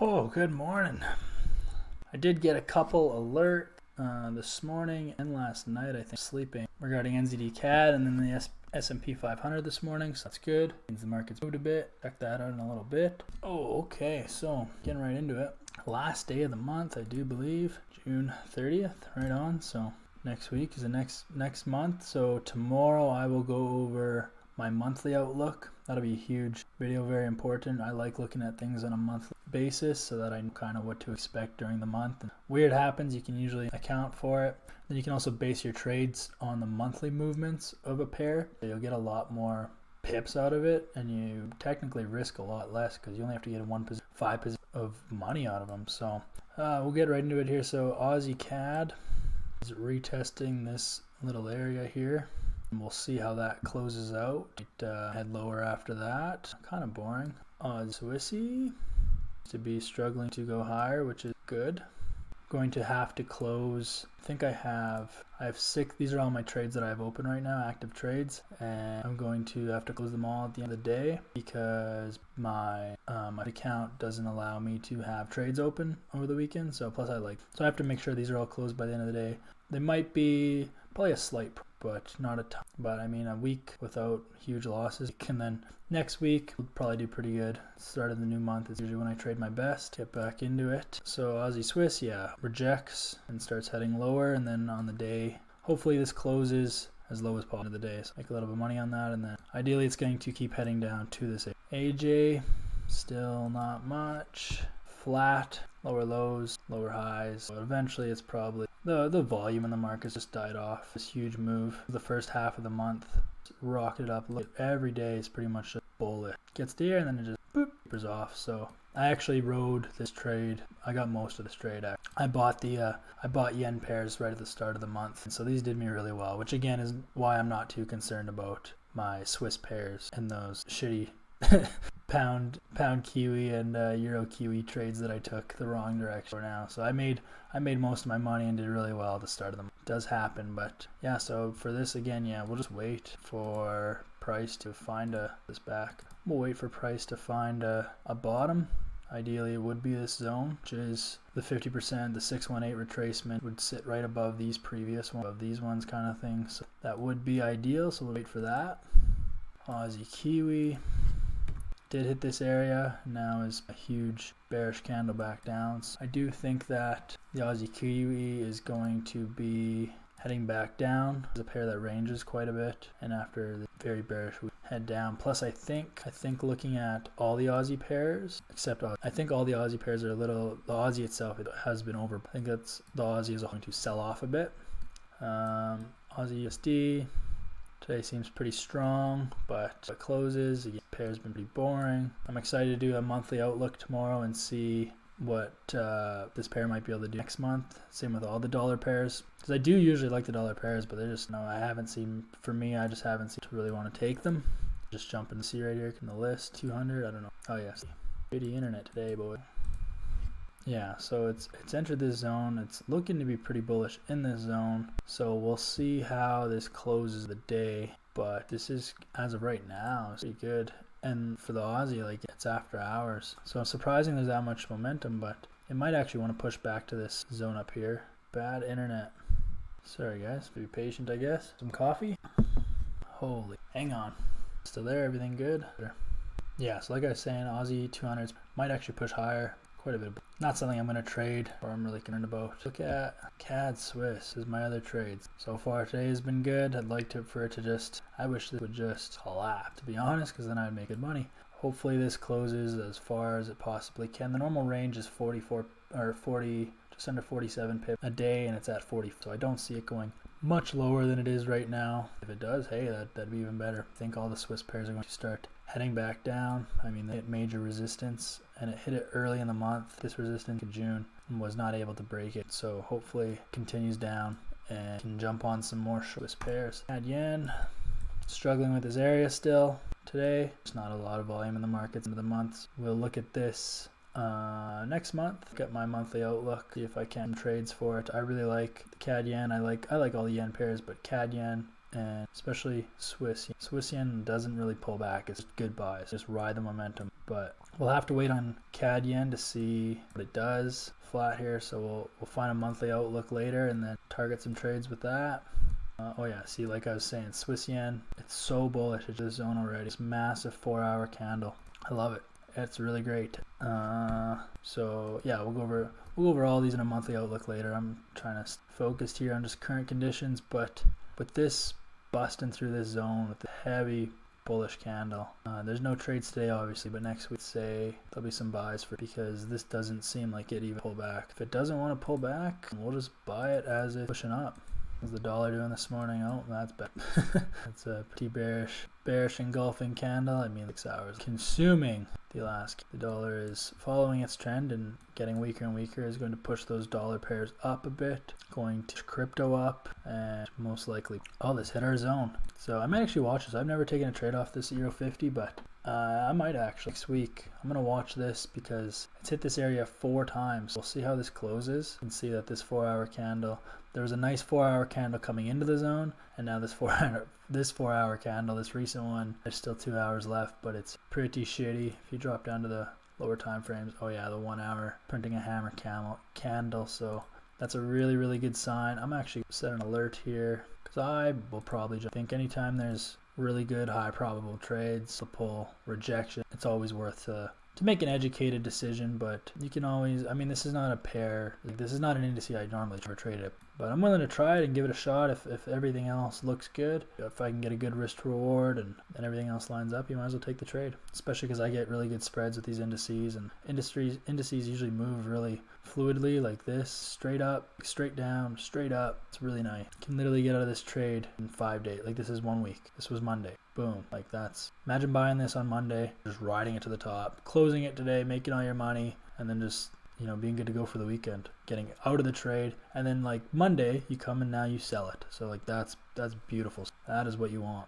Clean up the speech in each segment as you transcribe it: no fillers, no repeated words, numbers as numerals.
Oh, good morning. I did get a couple alert this morning and last night, I think, sleeping regarding NZD CAD and then the S&P 500 this morning, so that's good. Means the market's moved a bit. Check that out in a little bit. Oh, okay, so getting right into it. Last day of the month, I do believe, June 30th, right on. So next week is the next month. So tomorrow I will go over my monthly outlook. That'll be a huge video, very important. I like looking at things on a monthly basis so that I know kind of what to expect during the month. And weird happens, you can usually account for it. Then you can also base your trades on the monthly movements of a pair. So you'll get a lot more pips out of it, and you technically risk a lot less because you only have to get 5% of money out of them. So we'll get right into it here. So Aussie CAD is retesting this little area here. And we'll see how that closes out. Head lower after that. Kind of boring. Swissy to be struggling to go higher, which is good. Going to have to close. I think I have 6. These are all my trades that I have open right now, active trades, and I'm going to have to close them all at the end of the day because my account doesn't allow me to have trades open over the weekend. So plus so I have to make sure these are all closed by the end of the day. They might be probably a slight, but not a ton. But I mean, a week without huge losses. And then next week we'll probably do pretty good. Start of the new month is usually when I trade my best. Get back into it. So Aussie Swiss, yeah, rejects and starts heading lower, and then on the day, hopefully this closes as low as possible in the day. So make a little bit of money on that, and then ideally it's going to keep heading down to this AJ. Still not much. Flat, lower lows, lower highs. So eventually it's probably the volume in the markets just died off. This huge move. The first half of the month rocketed up. Look, every day is pretty much just bullet. Gets to here and then it just boop, tapers off. So I actually rode this trade. I got most of this trade. I bought yen pairs right at the start of the month, and so these did me really well, which again is why I'm not too concerned about my Swiss pairs and those shitty pound Kiwi and Euro Kiwi trades that I took the wrong direction for now. So I made most of my money and did really well at the start of the month. It does happen, but yeah, so for this again, yeah, we'll just wait for price to find this back. We'll wait for price to find a bottom. Ideally it would be this zone, which is the 50%, the 618 retracement would sit right above these previous ones, above these ones kind of thing. So that would be ideal, so we'll wait for that. Aussie Kiwi did hit this area, now is a huge bearish candle back down. So I do think that the Aussie Kiwi is going to be heading back down. It's a pair that ranges quite a bit, and after the very bearish we head down. Plus I think looking at all the Aussie pairs, except I think all the Aussie pairs are the Aussie itself, it has been over. I think that's the Aussie is going to sell off a bit. Aussie USD today seems pretty strong, but it closes. The pair's been pretty boring. I'm excited to do a monthly outlook tomorrow and see what this pair might be able to do next month. Same with all the dollar pairs, because I do usually like the dollar pairs, but they're just I haven't seen to really want to take them. Just jump and see right here in the list 200. I don't know. Oh yes, pretty internet today, boy. Yeah, so it's entered this zone. It's looking to be pretty bullish in this zone. So we'll see how this closes the day. But this is, as of right now, it's pretty good. And for the Aussie, it's after hours. So it's surprising there's that much momentum, but it might actually want to push back to this zone up here. Bad internet. Sorry guys, be patient I guess. Some coffee? Holy, hang on. Still there, everything good? Yeah, so like I was saying, Aussie 200s might actually push higher. Quite a bit. Not something I'm going to trade or I'm really concerned about. Look at CAD Swiss is my other trades. So far today has been good. I'd like for it to just, I wish this would just collapse, to be honest, because then I'd make good money. Hopefully this closes as far as it possibly can. The normal range is 44 or 40, just under 47 pips a day, and it's at 40. So I don't see it going much lower than it is right now. If it does, hey, that'd be even better. I think all the Swiss pairs are going to start heading back down. I mean, they hit major resistance, and it hit it early in the month. This resistance in June and was not able to break it. So hopefully it continues down and can jump on some more Swiss pairs. CAD yen, struggling with this area still today. There's not a lot of volume in the markets into the months. We'll look at this next month. Get my monthly outlook, see if I can trades for it. I really like the CAD yen. I like all the yen pairs, but CAD yen and especially Swiss yen doesn't really pull back. It's good buys, just ride the momentum. But we'll have to wait on CAD yen to see what it does. Flat here, so we'll find a monthly outlook later and then target some trades with that. Oh yeah, see, like I was saying, Swiss yen, it's so bullish. It's this zone already. This massive 4-hour candle. I love it. It's really great. So yeah, we'll go over all these in a monthly outlook later. I'm trying to focus here on just current conditions, but with this busting through this zone with the heavy bullish candle, there's no trades today obviously, but next week say there'll be some buys because this doesn't seem like it even pull back. If it doesn't want to pull back, we'll just buy it as it's pushing up. What's the dollar doing this morning? Oh, that's bad. That's a pretty bearish engulfing candle. I mean, 6 hours consuming the Alaska. The dollar is following its trend and getting weaker and weaker. Is going to push those dollar pairs up a bit. Going to crypto up, and most likely, oh, this hit our zone. So I might actually watch this. I've never taken a trade off this Euro 50, but I might actually next week. I'm gonna watch this because it's hit this area 4 times. We'll see how this closes and see that this 4-hour candle. There was a nice 4-hour candle coming into the zone, and now this 4-hour candle, this recent one, there's still 2 hours left, but it's pretty shitty. If you drop down to the lower time frames, oh yeah, the 1 hour printing a hammer candle. So that's a really, really good sign. I'm actually set an alert here because I will probably just think anytime there's really good high probable trades to pull rejection, it's always worth to make an educated decision. But you can always, I mean, this is not a pair, like, this is not an indice I normally trade it, but I'm willing to try it and give it a shot if everything else looks good. If I can get a good risk to reward and everything else lines up, you might as well take the trade, especially because I get really good spreads with these indices, and indices usually move really fluidly like this, straight up, straight down, straight up. It's really nice. You can literally get out of this trade in 5 days. Like, this is 1 week. This was Monday. Boom. Like, that's, imagine buying this on Monday, just riding it to the top, closing it today, making all your money, and then just, you know, being good to go for the weekend, getting out of the trade, and then like Monday you come and now you sell it. So like that's beautiful. That is what you want.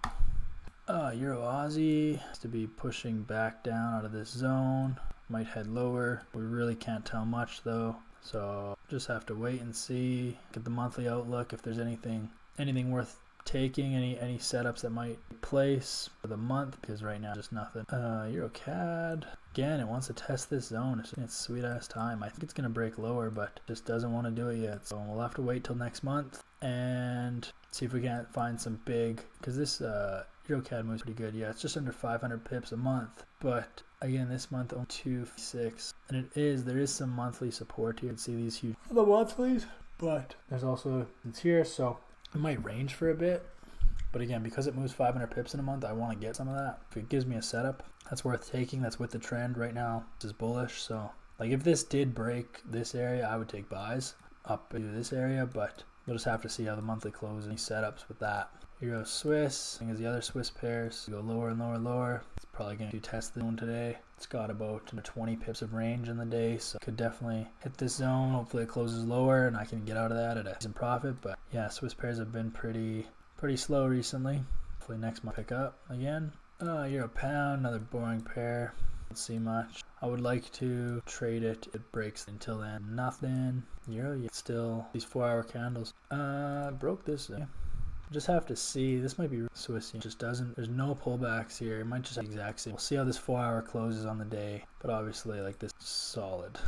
Euro Aussie has to be pushing back down out of this zone. Might head lower. We really can't tell much though, so just have to wait and see. Get the monthly outlook if there's anything worth taking, any setups that might take place for the month, because right now just nothing. Euro CAD, again, it wants to test this zone. It's sweet ass time. I think it's gonna break lower, but just doesn't want to do it yet, so we'll have to wait till next month and see if we can't find some big, because this Euro CAD moves pretty good. Yeah, it's just under 500 pips a month, but again, this month on 256, and there is some monthly support here. You can see these huge the monthlies, but there's also it's here, so it might range for a bit, but again, because it moves 500 pips in a month, I want to get some of that. If it gives me a setup that's worth taking, that's with the trend right now, this is bullish. So like, if this did break this area, I would take buys up to this area, but we'll just have to see how the monthly closes, any setups with that. Euro Swiss, I think, is the other Swiss pairs go lower and lower and lower. It's probably going to test the zone today. It's got about 20 pips of range in the day, so could definitely hit this zone. Hopefully it closes lower and I can get out of that at a decent profit. But yeah, Swiss pairs have been pretty slow recently. Hopefully next month pick up again. Euro Pound, another boring pair. Don't see much. I would like to trade it. It breaks until then. Nothing. Euro, yeah, still these 4-hour candles. Broke this. Yeah. Just have to see. This might be Swiss. It just doesn't. There's no pullbacks here. It might just have the exact same. We'll see how this 4-hour closes on the day. But obviously, like, this is solid.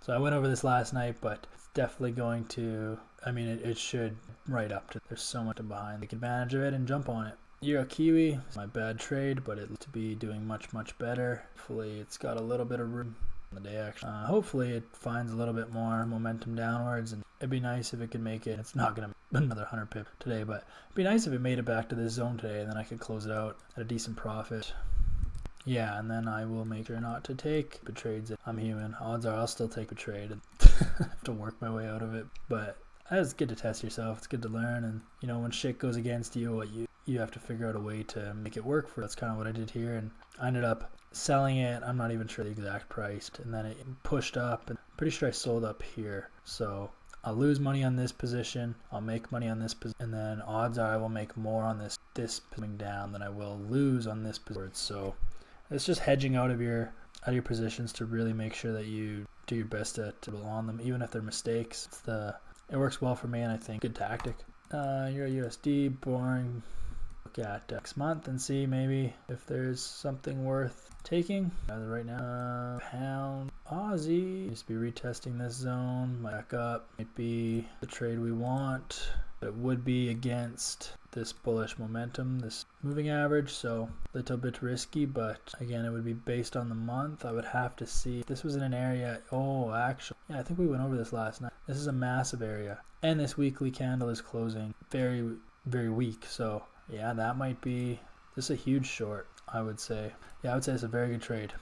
So I went over this last night, but it's definitely going to. I mean, it should right up to. There's so much behind. Take advantage of it and jump on it. Euro Kiwi. It's my bad trade, but it looks to be doing much better. Hopefully, it's got a little bit of room on the day action. Hopefully, it finds a little bit more momentum downwards, and it'd be nice if it could make it. It's not gonna another 100 pip today, but it'd be nice if it made it back to this zone today, and then I could close it out at a decent profit. Yeah, and then I will make sure not to take the trades. I'm human. Odds are I'll still take a trade and have to work my way out of it. But it's good to test yourself. It's good to learn, and you know, when shit goes against you, you have to figure out a way to make it work for. That's kind of what I did here, and I ended up selling it. I'm not even sure the exact price, and then it pushed up, and I'm pretty sure I sold up here. So I'll lose money on this position, I'll make money on this position, and then odds are I will make more on this coming down than I will lose on this position. So it's just hedging out of your positions to really make sure that you do your best to on them, even if they're mistakes. It works well for me, and I think good tactic. Euro USD, boring. Look at next month and see maybe if there's something worth taking. Right now, pound Aussie. Just be retesting this zone. Back up. Might be the trade we want. It would be against this bullish momentum, this moving average, so a little bit risky, but again, it would be based on the month. I would have to see if this was in an area. Oh, actually, yeah, I think we went over this last night. This is a massive area, and this weekly candle is closing very, very weak. So yeah, that might be this is a huge short, I would say. Yeah, I would say it's a very good trade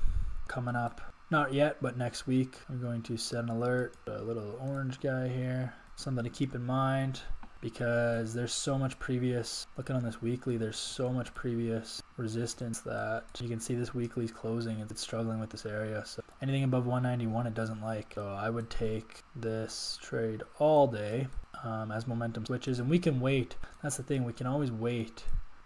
coming up. Not yet, but next week I'm going to set an alert. A little orange guy here, something to keep in mind, because there's so much previous, looking on this weekly, there's so much previous resistance that you can see this weekly's closing and it's struggling with this area. So anything above 191 it doesn't like. So I would take this trade all day as momentum switches, and we can wait. That's the thing, we can always wait.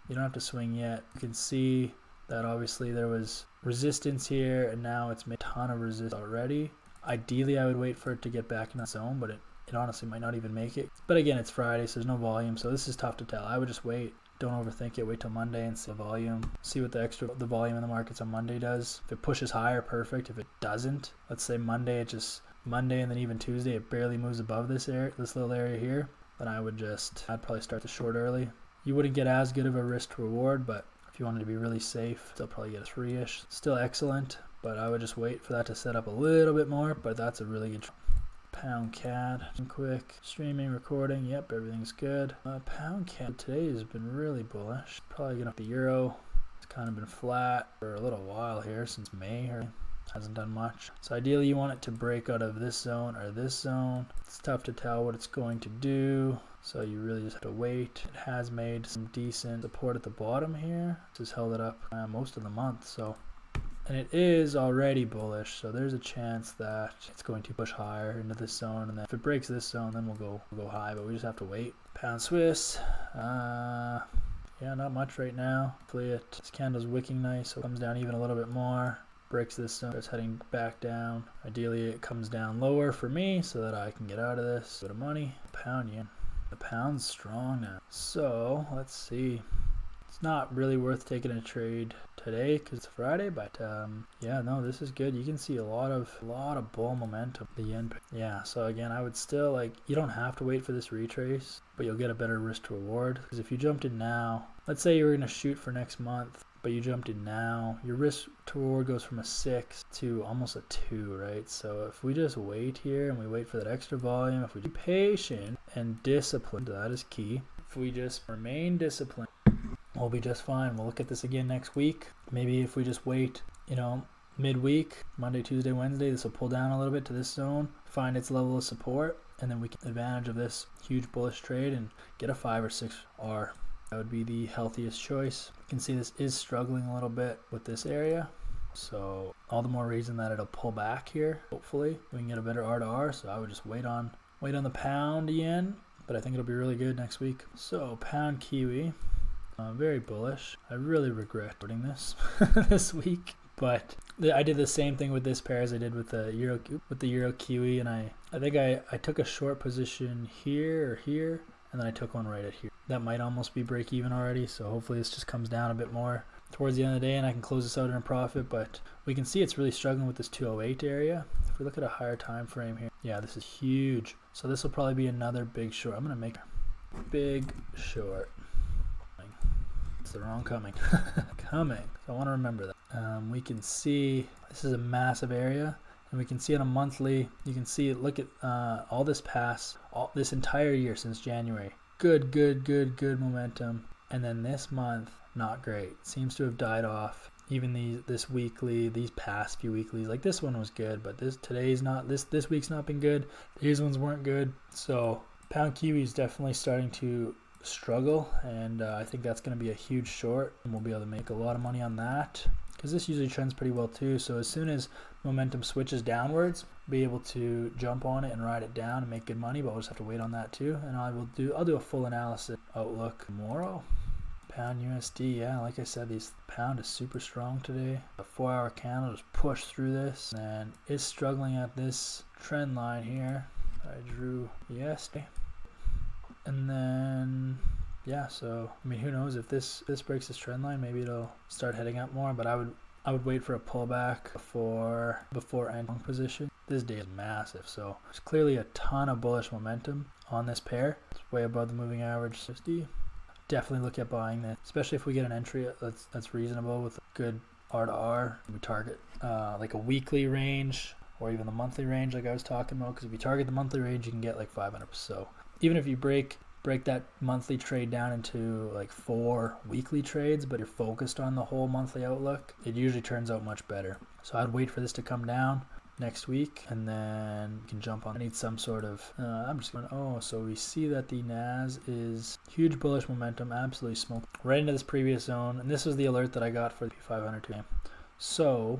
You don't have to swing yet. You can see that obviously there was resistance here, and now it's made a ton of resistance already. Ideally I would wait for it to get back in the zone, but it honestly might not even make it. But again, it's Friday, so there's no volume, so this is tough to tell. I would just wait. Don't overthink it. Wait till Monday and see the volume. See what the volume in the markets on Monday does. If it pushes higher, perfect. If it doesn't, let's say Monday and then even Tuesday it barely moves above this little area here, then I'd probably start the short early. You wouldn't get as good of a risk to reward, but if you wanted to be really safe, still probably get a 3-ish. Still excellent, but I would just wait for that to set up a little bit more, but that's a really good pound CAD. Quick streaming, recording, yep, everything's good. Pound CAD today has been really bullish. Probably gonna the euro. It's kind of been flat for a little while here since May, or hasn't done much. So ideally you want it to break out of this zone or this zone. It's tough to tell what it's going to do, so you really just have to wait. It has made some decent support at the bottom here. It's just held it up most of the month, so. And it is already bullish, so there's a chance that it's going to push higher into this zone, and then if it breaks this zone, then we'll go high, but we just have to wait. Pound Swiss, yeah, not much right now. Hopefully this candle's wicking nice, so it comes down even a little bit more. Breaks this zone, starts heading back down. Ideally it comes down lower for me so that I can get out of this. Bit of money. Pound yen. The pound's strong now. So let's see. It's not really worth taking a trade today because it's Friday, but yeah, no, this is good. You can see a lot of bull momentum. The yen, yeah. So again, I would still you don't have to wait for this retrace, but you'll get a better risk to reward, because if you jumped in now, let's say you were going to shoot for next month, but you jumped in now, your risk to reward goes from a 6 to almost a 2, right? So if we just wait here and we wait for that extra volume, if we be patient and disciplined, that is key. If we just remain disciplined, we'll be just fine. We'll look at this again next week. Maybe if we just wait, midweek, Monday, Tuesday, Wednesday, this will pull down a little bit to this zone, find its level of support, and then we can take advantage of this huge bullish trade and get a 5 or 6 R. That would be the healthiest choice. You can see this is struggling a little bit with this area, so all the more reason that it'll pull back here. Hopefully we can get a better R to R, so I would just wait on the pound yen, but I think it'll be really good next week. So pound kiwi. Very bullish. I really regret putting this this week, but I did the same thing with this pair as I did with the euro kiwi, and I think I took a short position here or here, and then I took one right at here. That might almost be break even already, so hopefully this just comes down a bit more towards the end of the day and I can close this out in a profit. But we can see it's really struggling with this 208 area. If we look at a higher time frame here, yeah, this is huge. So this will probably be another big short. I'm gonna make a big short. It's the wrong coming. Coming. So I want to remember that. We can see this is a massive area, and we can see on a monthly, you can see, look at all this this entire year since January. Good momentum. And then this month, not great. Seems to have died off. Even this weekly, these past few weeklies, like this one was good, but this week's not been good. These ones weren't good. So pound kiwi is definitely starting to struggle, and I think that's going to be a huge short, and we'll be able to make a lot of money on that, because this usually trends pretty well too. So as soon as momentum switches downwards, be able to jump on it and ride it down and make good money, but we'll just have to wait on that too. And I'll do a full analysis outlook tomorrow. Pound USD, yeah, like I said, the pound is super strong today. A 4-hour candle just pushed through this and is struggling at this trend line here I drew yesterday. And then yeah, so I mean, who knows if this breaks this trend line, maybe it'll start heading up more, but I would wait for a pullback before ending position. This day is massive, so there's clearly a ton of bullish momentum on this pair. It's way above the moving average 50. Definitely look at buying this, especially if we get an entry that's reasonable with a good R to R. We target like a weekly range or even the monthly range like I was talking about, because if you target the monthly range, you can get like 500. So even if you break that monthly trade down into like 4 weekly trades, but you're focused on the whole monthly outlook, it usually turns out much better. So I'd wait for this to come down next week, and then you can jump on. I need some sort of I'm just going, so we see that the NAS is huge bullish momentum, absolutely smoked right into this previous zone, and this was the alert that I got for the P500 today. So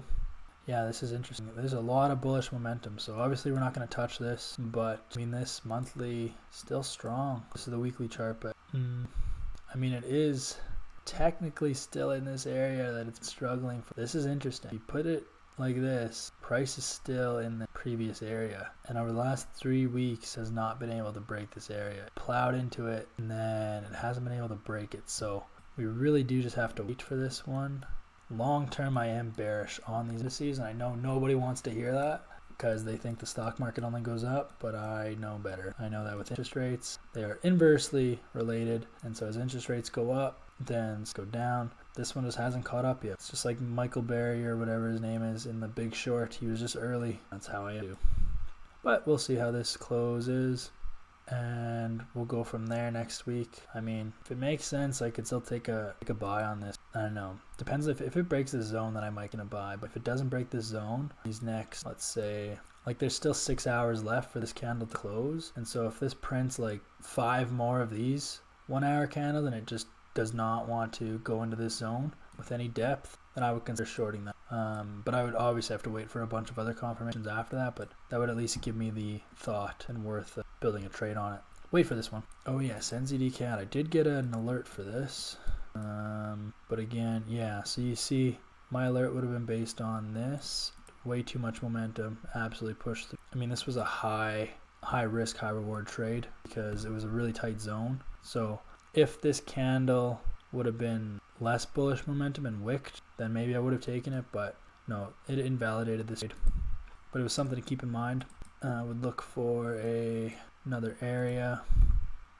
yeah, this is interesting. There's a lot of bullish momentum, so obviously we're not going to touch this, but I mean, this monthly still strong. This is the weekly chart, but I mean, it is technically still in this area that it's struggling for. This is interesting. You put it like this, price is still in the previous area, and over the last 3 weeks has not been able to break this area. Plowed into it, and then it hasn't been able to break it, so we really do just have to wait for this one. Long term, I am bearish on these indices, and I know nobody wants to hear that because they think the stock market only goes up, but I know better. I know that with interest rates, they are inversely related, and so as interest rates go up, then go down. This one just hasn't caught up yet. It's just like Michael Berry or whatever his name is in The Big Short. He was just early. That's how I do. But we'll see how this closes, and we'll go from there next week. I mean, if it makes sense, I could still take a buy on this. I don't know. Depends if it breaks this zone, then I might gonna buy. But if it doesn't break this zone, these next, let's say, like there's still 6 hours left for this candle to close. And so if this prints like 5 more of these 1 hour candle, then it just does not want to go into this zone with any depth, then I would consider shorting that. But I would obviously have to wait for a bunch of other confirmations after that, but that would at least give me the thought and worth building a trade on it. Wait for this one. Oh yes, NZD CAD. I did get an alert for this. But again, yeah, so you see my alert would have been based on this. Way too much momentum, absolutely pushed through. I mean, this was a high risk, high reward trade because it was a really tight zone. So if this candle would have been less bullish momentum and wicked, then maybe I would have taken it, but no, it invalidated this trade. But it was something to keep in mind. I would look for another area.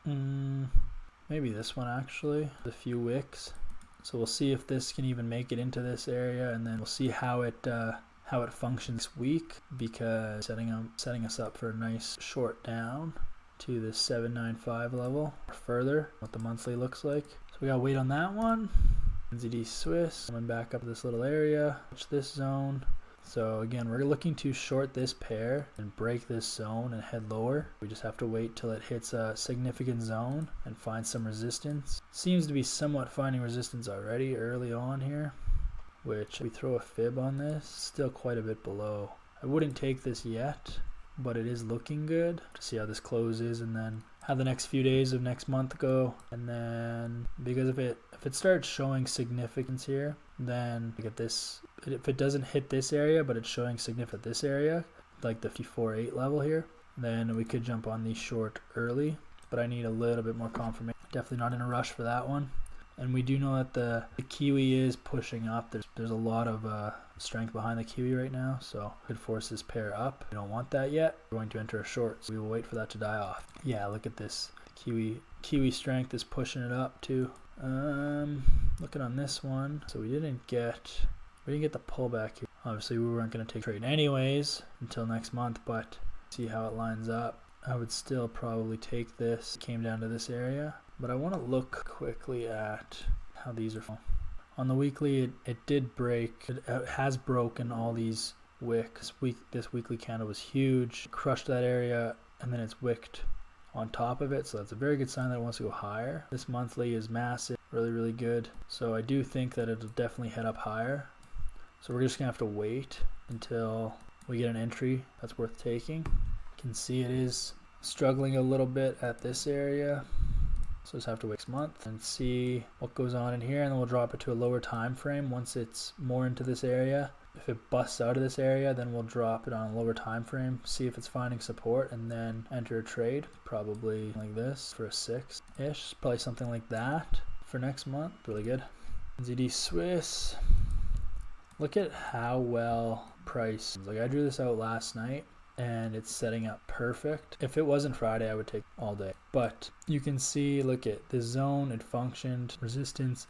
Maybe this one actually, a few wicks. So we'll see if this can even make it into this area, and then we'll see how it functions this week, because setting us up for a nice short down to the 795 level or further, what the monthly looks like. So we gotta wait on that one. NZD Swiss coming back up to this little area, watch this zone. So again, we're looking to short this pair and break this zone and head lower. We just have to wait till it hits a significant zone and find some resistance. Seems to be somewhat finding resistance already early on here, which we throw a fib on this, still quite a bit below. I wouldn't take this yet, but it is looking good to see how this closes and then how the next few days of next month go. And then because if it starts showing significance here, then we get this. If it doesn't hit this area, but it's showing significant this area, like the 54.8 level here, then we could jump on these short early. But I need a little bit more confirmation. Definitely not in a rush for that one. And we do know that the Kiwi is pushing up. There's a lot of strength behind the Kiwi right now, so could force this pair up. We don't want that yet. We're going to enter a short, so we will wait for that to die off. Yeah, look at this. Kiwi strength is pushing it up too. Looking on this one, so we didn't get the pullback here. Obviously, we weren't going to take trade anyways until next month, but see how it lines up. I would still probably take this. It came down to this area. But I want to look quickly at how these are falling. On the weekly, it did break. It has broken all these wicks. This weekly candle was huge. Crushed that area, and then it's wicked on top of it. So that's a very good sign that it wants to go higher. This monthly is massive. Really, really good. So I do think that it'll definitely head up higher. So we're just going to have to wait until we get an entry that's worth taking. You can see it is struggling a little bit at this area. So just have to wait next month and see what goes on in here, and then we'll drop it to a lower time frame once it's more into this area, If it busts out of this area, then we'll drop it on a lower time frame, see if it's finding support, and then enter a trade, probably like this for a 6-ish, probably something like that for next month. Really good. NZD Swiss. Look at how well price, like I drew this out last night and it's setting up perfect. If it wasn't Friday, I would take all day, but you can see, look at the zone, it functioned, resistance,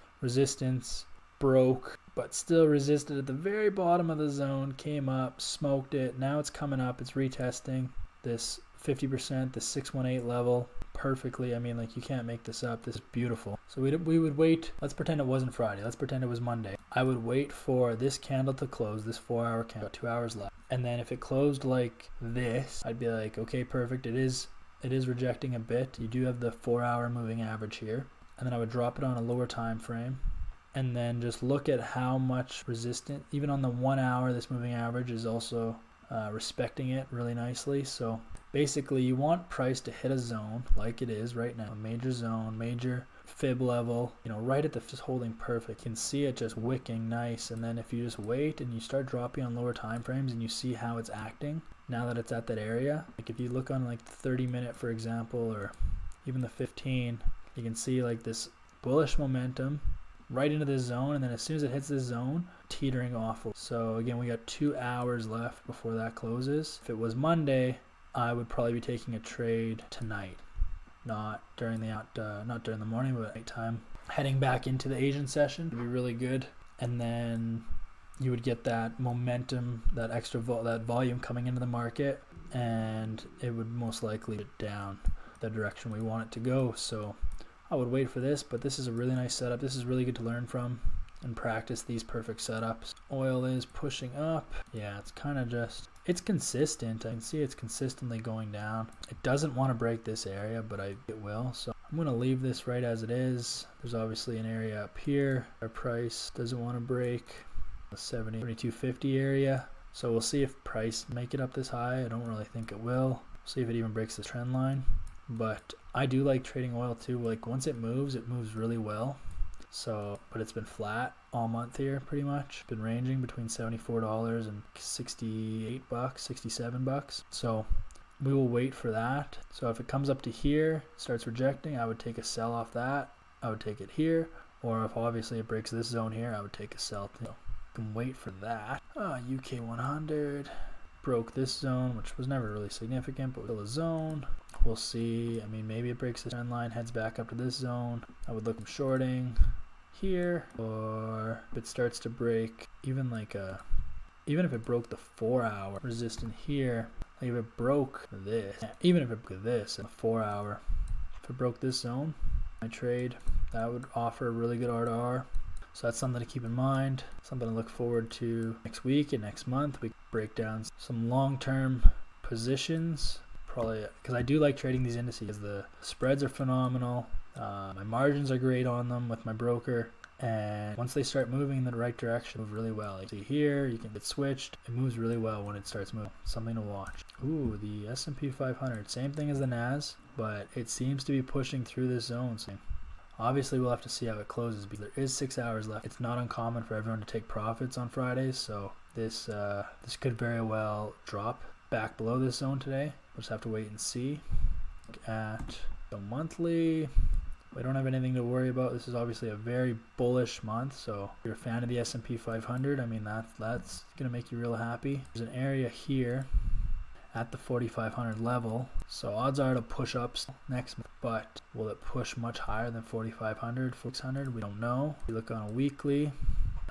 broke, but still resisted at the very bottom of the zone, came up, smoked it. Now it's coming up, it's retesting this 50%, the 618 level perfectly. I mean, like, you can't make this up. This is beautiful. So we would wait. Let's pretend it wasn't Friday. Let's pretend it was Monday. I would wait for this candle to close, this 4-hour candle, 2 hours left. And then if it closed like this, I'd be like, okay, perfect. It is rejecting a bit. You do have the 4-hour moving average here. And then I would drop it on a lower time frame. And then just look at how much resistance, even on the 1 hour, this moving average is also respecting it really nicely. So basically you want price to hit a zone like it is right now, a major zone, major fib level, you know, right at the, just holding perfect. You can see it just wicking nice. And then if you just wait and you start dropping on lower time frames and you see how it's acting now that it's at that area, like if you look on like the 30-minute, for example, or even the 15, you can see like this bullish momentum right into this zone, and then as soon as it hits this zone, teetering off. So again, we got 2 hours left before that closes. If it was Monday, I would probably be taking a trade tonight, not during the morning, but at nighttime. Heading back into the Asian session would be really good, and then you would get that momentum, that extra that volume coming into the market, and it would most likely get down the direction we want it to go. So I would wait for this, but this is a really nice setup. This is really good to learn from and practice these perfect setups. Oil is pushing up. Yeah, it's kind of just, it's consistent. I can see it's consistently going down. It doesn't want to break this area, but it will. So I'm going to leave this right as it is. There's obviously an area up here. Our price doesn't want to break the 72.50 area. So we'll see if price make it up this high. I don't really think it will. See if it even breaks the trend line. But I do like trading oil too. Like once it moves really well. So, but it's been flat all month here pretty much. Been ranging between $74 and $68, $67. So we will wait for that. So if it comes up to here, starts rejecting, I would take a sell off that. I would take it here. Or if obviously it breaks this zone here, I would take a sell too. Can wait for that. UK 100 broke this zone, which was never really significant, but still a zone. We'll see. I mean, maybe it breaks the trend line, heads back up to this zone. I would look at shorting here, or if it starts to break, even if it broke the 4-hour resistance here, like if it broke this, even if it broke this in the 4-hour, if it broke this zone, my trade, that would offer a really good R2R. So that's something to keep in mind, something to look forward to next week and next month. We break down some long-term positions, probably because I do like trading these indices. The spreads are phenomenal. My margins are great on them with my broker. And once they start moving in the right direction, move really well. Like see here, you can get switched. It moves really well when it starts moving. Something to watch. Ooh, the S&P 500. Same thing as the NAS, but it seems to be pushing through this zone. So obviously, we'll have to see how it closes because there is 6 hours left. It's not uncommon for everyone to take profits on Fridays, so this could very well drop back below this zone today. We'll just have to wait and see. Look at the monthly. We don't have anything to worry about. This is obviously a very bullish month, so if you're a fan of the S&P 500, I mean that's going to make you real happy. There's an area here at the 4,500 level, so odds are to push up next month, but will it push much higher than 4,500, 4,600? We don't know. If you look on a weekly,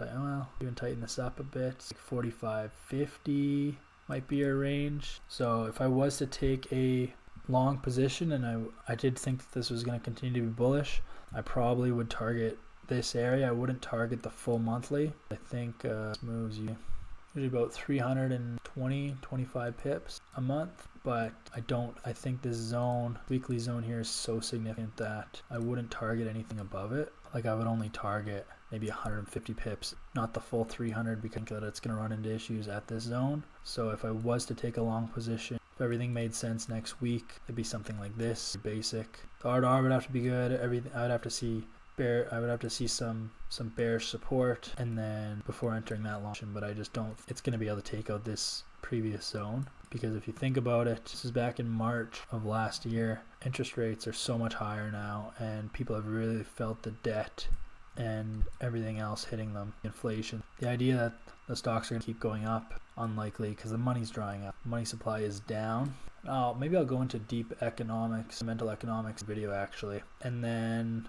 well, even tighten this up a bit. It's like 4,550 might be your range. So if I was to take a long position, and I did think that this was going to continue to be bullish, I probably would target this area. I wouldn't target the full monthly. I think this moves you usually about 325 pips a month, but I think this zone, weekly zone here is so significant that I wouldn't target anything above it. Like I would only target maybe 150 pips, not the full 300, because that it's going to run into issues at this zone. So if I was to take a long position, if everything made sense next week, it'd be something like this, basic. The R2R would have to be good. Everything, I would have to see I would have to see some bearish support and then before entering that long, but I just don't, it's going to be able to take out this previous zone, because if you think about it, this is back in March of last year. Interest rates are so much higher now, and people have really felt the debt and everything else hitting them. Inflation, the idea that the stocks are going to keep going up, unlikely, because the money's drying up. Money supply is down. Maybe I'll go into deep economics, mental economics video actually, and then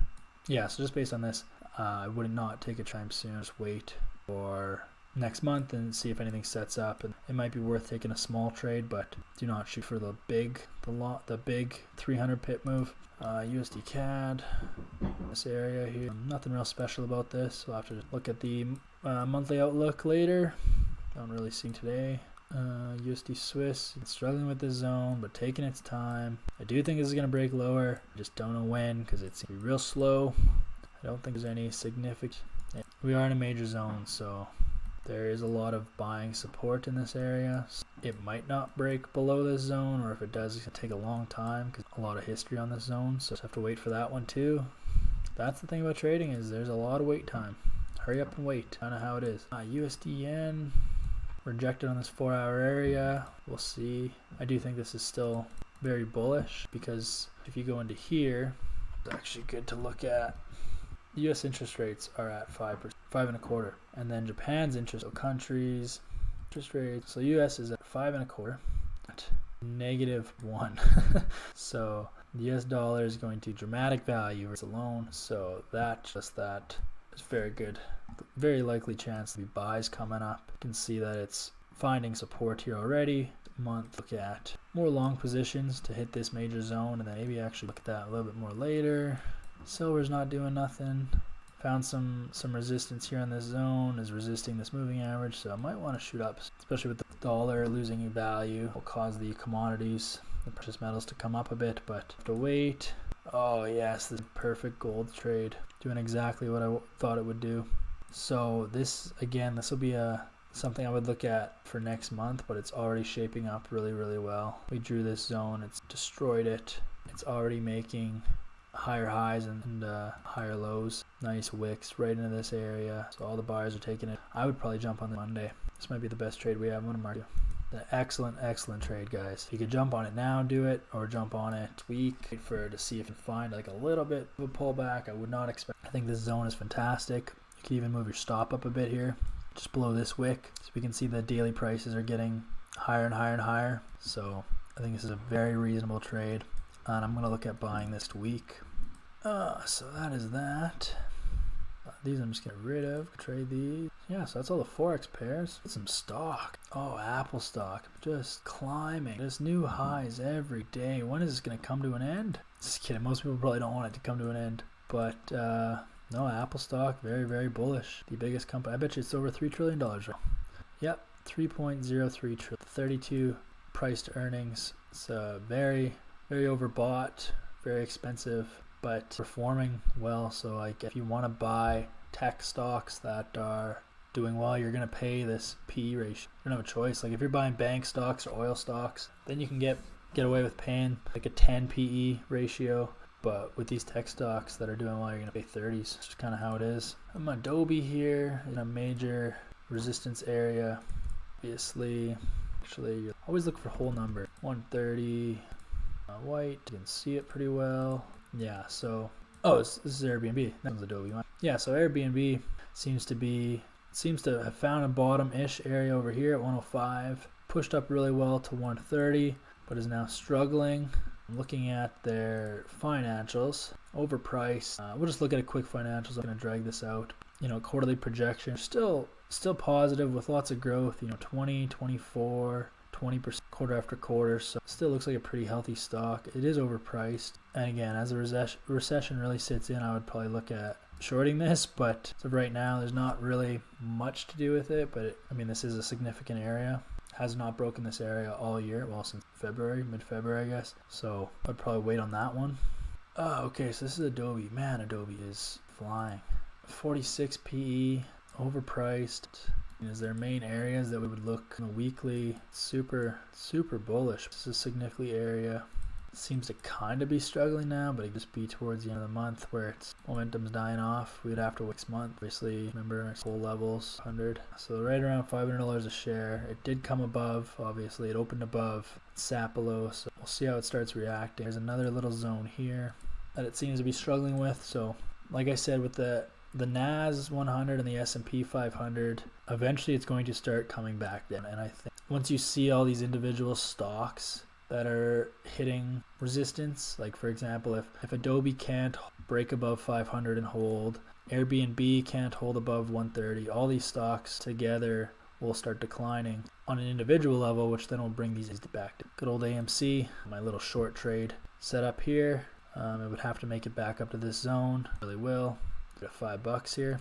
yeah, so just based on this, I would not take a time soon. Just wait for next month and see if anything sets up, and it might be worth taking a small trade, but do not shoot for the big 300 pip move. USD CAD, this area here, nothing real special about this. We'll have to look at the monthly outlook later. Don't really see today. USD Swiss, it's struggling with this zone, but taking its time. I do think this is going to break lower. I just don't know when, because it's going to be real slow. I don't think there's any significant. We are in a major zone, so there is a lot of buying support in this area. It might not break below this zone, or if it does, it's going to take a long time because a lot of history on this zone, so just have to wait for that one too. That's the thing about trading, is there's a lot of wait time. Hurry up and wait. Kind of how it is. USD Yen rejected on this 4-hour area. We'll see. I do think this is still very bullish, because if you go into here, it's actually good to look at. US interest rates are at 5%, 5.25%, and then Japan's interest, so countries interest rates. So US is at 5.25%, at -1. So the US dollar is going to dramatic value versus alone. So that is very good. Very likely chance to be buys coming up. You can see that it's finding support here already. Month, look at more long positions to hit this major zone, and then maybe actually look at that a little bit more later. Silver's not doing nothing. Found some resistance here on this zone, is resisting this moving average, so I might want to shoot up, especially with the dollar losing value. Will cause the commodities, the precious metals, to come up a bit, but have to wait. Oh yes, this is a perfect gold trade, doing exactly what I thought it would do. So this, again, this will be something I would look at for next month, but it's already shaping up really well. We drew this zone, it's destroyed it. It's already making higher highs and higher lows. Nice wicks right into this area, so all the buyers are taking it. I would probably jump on the Monday. This might be the best trade we have. I'm going to mark you. An excellent trade, guys. If you could jump on it now, do it, or jump on it week, wait to see if you can find like a little bit of a pullback. I would not expect. I think this zone is fantastic. You can even move your stop up a bit here, just below this wick, so we can see the daily prices are getting higher and higher and higher. So I think this is a very reasonable trade, and I'm going to look at buying this week. So that is that. These I'm just getting rid of. Trade these. Yeah, so that's all the Forex pairs. Get some stock. Oh, Apple stock. Just climbing. Just new highs every day. When is this going to come to an end? Just kidding. Most people probably don't want it to come to an end. But no, Apple stock, very bullish. The biggest company. I bet you it's over $3 trillion right? Yep, 3.03 trillion. 32 price to earnings. It's very overbought, very expensive, but performing well. So like, if you want to buy tech stocks that are doing well, you're going to pay this PE ratio. You don't have a choice. Like if you're buying bank stocks or oil stocks, then you can get away with paying like a 10 PE ratio. But with these tech stocks that are doing well, you're going to pay 30s. It's just kind of how it is. I'm Adobe here in a major resistance area. Obviously, actually, you always look for whole number. 130, white. You can see it pretty well. Yeah, so, this is Airbnb. That one's Adobe. Yeah, so Airbnb seems to have found a bottom-ish area over here at 105. Pushed up really well to 130, but is now struggling. Looking at their financials, overpriced. We'll just look at a quick financials. I'm going to drag this out. Quarterly projection, still positive with lots of growth. 20, 24, 20% quarter after quarter. So still looks like a pretty healthy stock. It is overpriced. And again, as the recession really sits in, I would probably look at shorting this. But as of right now, there's not really much to do with it. But this is a significant area. Has not broken this area all year, well, since February, mid-February, I guess. So I'd probably wait on that one. Okay, so this is Adobe. Man, Adobe is flying. 46 PE, overpriced. Is there main areas that we would look weekly? Super bullish. This is a significant area. seems to kind of be struggling now, but it just be towards the end of the month where its momentum's dying off. We'd have to wait 6 months. Obviously, remember full levels 100, so right around $500 a share. It did come above. Obviously, it opened above, sat below. So we'll see how it starts reacting. There's another little zone here that it seems to be struggling with. So, like I said, with the NAS 100 and the S&P 500, eventually it's going to start coming back down. And I think once you see all these individual stocks that are hitting resistance, like for example, if Adobe can't break above 500 and hold, Airbnb can't hold above 130, all these stocks together will start declining on an individual level, which then will bring these back to good old AMC. My little short trade set up here. It would have to make it back up to this zone. It really will. Get $5 here.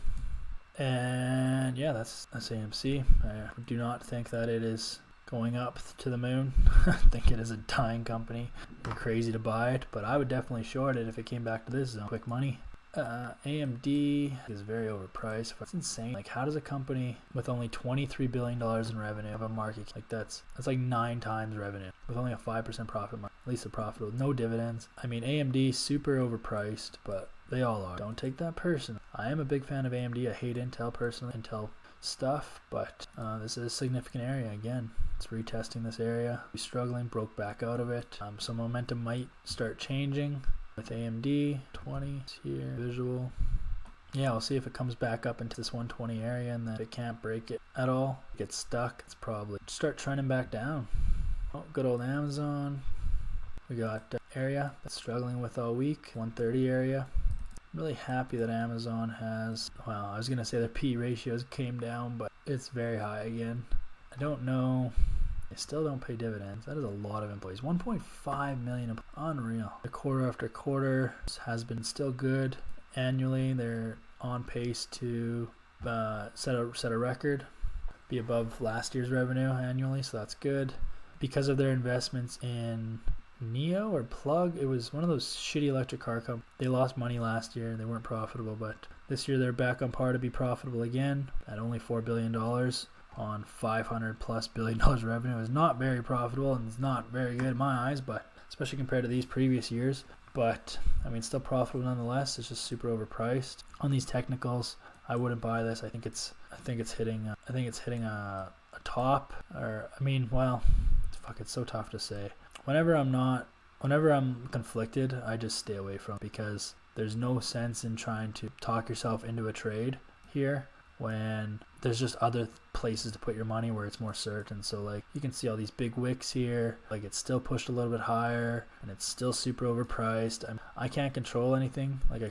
And yeah, that's AMC. I do not think that it is going up to the moon. I think it is a dying company. You're crazy to buy it, but I would definitely short it if it came back to this zone. Quick money. AMD is very overpriced. It's insane. Like, how does a company with only $23 billion in revenue have a market like that's like 9 times revenue with only a 5% profit margin? At least a profit with no dividends. I mean, AMD super overpriced, but they all are. Don't take that personally. I am a big fan of AMD. I hate Intel personally, Intel stuff, but this is a significant area. Again, it's retesting this area. We're struggling, broke back out of it. So momentum might start changing with AMD. 20 here, visual. Yeah, we'll see if it comes back up into this 120 area, and then if it can't break it at all, get stuck, it's probably start trending back down. Oh, good old Amazon. We got area that's struggling with all week, 130 area. I'm really happy that Amazon has, well, I was going to say the P ratios came down, but it's very high again. I don't know. They still don't pay dividends. That is a lot of employees. 1.5 million. Unreal. The quarter after quarter has been still good. Annually, they're on pace to set a record, be above last year's revenue annually, so that's good. Because of their investments in Neo or Plug, it was one of those shitty electric car companies. They lost money last year. They weren't profitable, but this year they're back on par to be profitable again at only $4 billion on $500+ billion revenue. Is not very profitable, and it's not very good in my eyes, but especially compared to these previous years. But I mean, still profitable nonetheless. It's just super overpriced. On these technicals, I wouldn't buy this. I think it's hitting a top, or I mean, well, fuck, it's so tough to say. Whenever I'm conflicted, I just stay away from it, because there's no sense in trying to talk yourself into a trade here when there's just other places to put your money where it's more certain. So like, you can see all these big wicks here, like it's still pushed a little bit higher and it's still super overpriced. I can't control anything. Like, I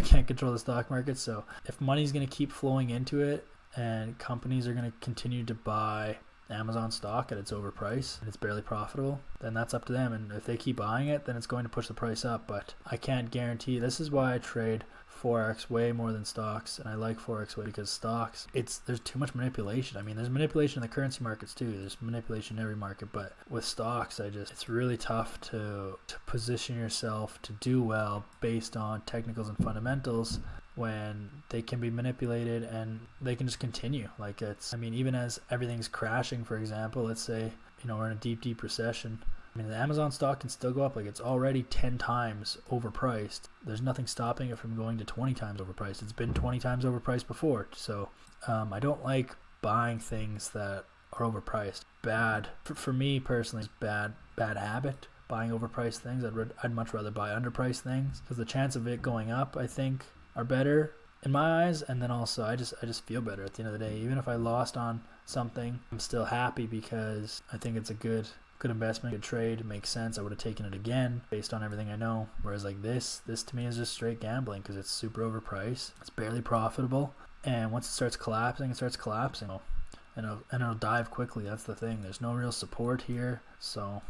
can't control the stock market. So if money's going to keep flowing into it and companies are going to continue to buy Amazon stock at its overpriced and it's barely profitable, then that's up to them. And if they keep buying it, then it's going to push the price up. But I can't guarantee. This is why I trade FOREX way more than stocks, and I like FOREX way, because stocks, there's too much manipulation. I mean, there's manipulation in the currency markets too. There's manipulation in every market, but with stocks, it's really tough to position yourself to do well based on technicals and fundamentals when they can be manipulated and they can just continue. Like, even as everything's crashing, for example, let's say, we're in a deep recession. I mean, the Amazon stock can still go up. Like, it's already 10 times overpriced. There's nothing stopping it from going to 20 times overpriced. It's been 20 times overpriced before. So I don't like buying things that are overpriced. Bad, for me personally, it's bad habit, buying overpriced things. I'd much rather buy underpriced things, because the chance of it going up, I think, are better in my eyes. And then also, I just feel better at the end of the day. Even if I lost on something, I'm still happy, because I think it's a good investment, good trade. It makes sense. I would have taken it again based on everything I know. Whereas like this to me is just straight gambling, because it's super overpriced. It's barely profitable. And once it starts collapsing, and it'll dive quickly. That's the thing. There's no real support here. So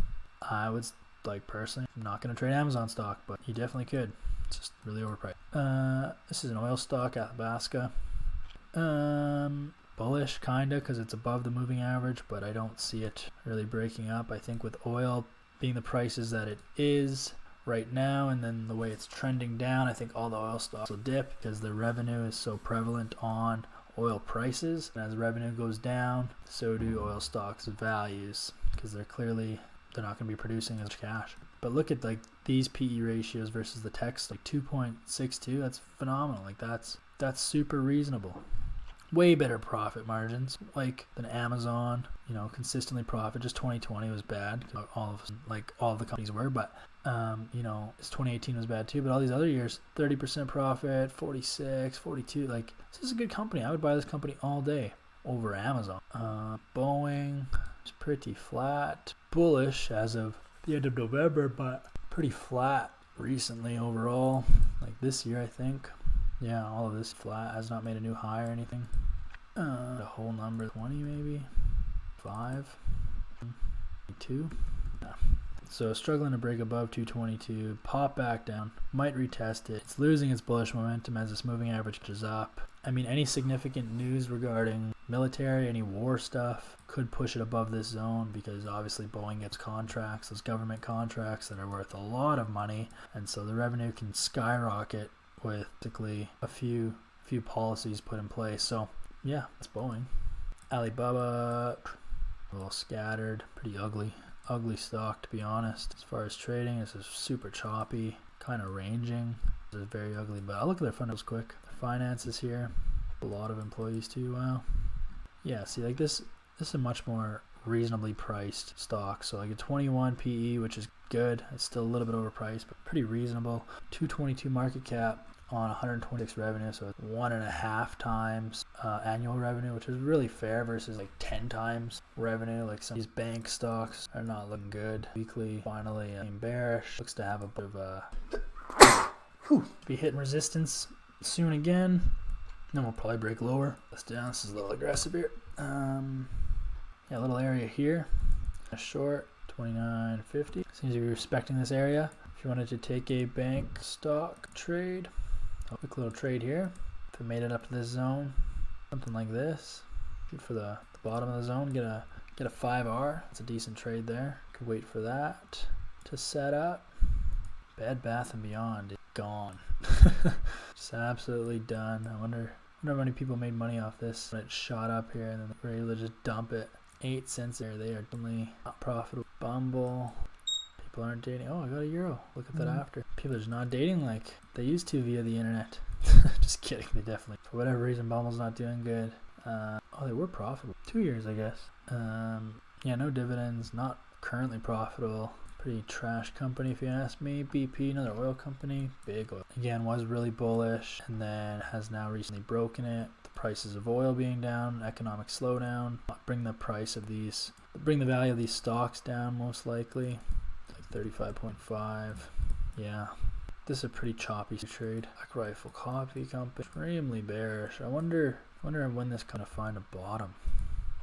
I would, like, personally, I'm not going to trade Amazon stock, but you definitely could. It's just really overpriced. This is an oil stock, Athabasca. Bullish, kinda, because it's above the moving average, but I don't see it really breaking up. I think with oil being the prices that it is right now, and then the way it's trending down, I think all the oil stocks will dip, because the revenue is so prevalent on oil prices. And as revenue goes down, so do oil stocks' values, because they're clearly they're not going to be producing as much cash. But look at like these PE ratios versus the techs, like 2.62. That's phenomenal. Like that's super reasonable. Way better profit margins, like than Amazon. You know, consistently profit. Just 2020 was bad. All of the companies were, but you know, 2018 was bad too. But all these other years, 30% profit, 46, 42. Like this is a good company. I would buy this company all day over Amazon. Boeing is pretty flat. Bullish as of the end of November, but pretty flat recently overall. Like this year, I think. Yeah, all of this flat, has not made a new high or anything. The whole number 20 maybe, 5, 2. Yeah. So struggling to break above 222, pop back down, might retest it. It's losing its bullish momentum as its moving average is up. I mean, any significant news regarding military, any war stuff could push it above this zone, because obviously Boeing gets contracts, those government contracts that are worth a lot of money, and so the revenue can skyrocket with basically a few policies put in place. So yeah, it's Boeing. Alibaba, a little scattered, pretty ugly stock, to be honest. As far as trading, this is super choppy, kind of ranging. This is very ugly, but I'll look at their fundamentals quick. Their finances here, a lot of employees too. Wow. Yeah, see, like this is a much more reasonably priced stock. So like a 21 PE, which is good. It's still a little bit overpriced, but pretty reasonable. 222 market cap on 126 revenue, so it's 1.5 times annual revenue, which is really fair versus like 10 times revenue. Like some of these bank stocks are not looking good. Weekly, finally, bearish. Looks to have a bit of a be hitting resistance soon again. Then we'll probably break lower. This down. This is a little aggressive here. Yeah, a little area here. A short 29.50. Seems to be respecting this area. If you wanted to take a bank stock trade, a quick little trade here. If it made it up to this zone, something like this, shoot for the bottom of the zone, get a 5R. It's a decent trade there. Could wait for that to set up. Bed Bath & Beyond is gone. Just absolutely done. I wonder how many people made money off this when it shot up here and then they were able to just dump it. 8 cents there. They are definitely not profitable. Bumble. People aren't dating. Oh, I got a euro. Look at that after. People are just not dating like they used to via the internet. Just kidding. They definitely, for whatever reason, Bumble's not doing good. Oh, they were profitable. 2 years, I guess. Yeah, no dividends. Not currently profitable. Pretty trash company if you ask me. BP, another oil company. Big oil. Again, was really bullish and then has now recently broken it. The prices of oil being down, economic slowdown. Bring the value of these stocks down most likely. Like 35.5. Yeah. This is a pretty choppy trade. Black Rifle Coffee Company. Extremely bearish. I wonder when this kind of find a bottom.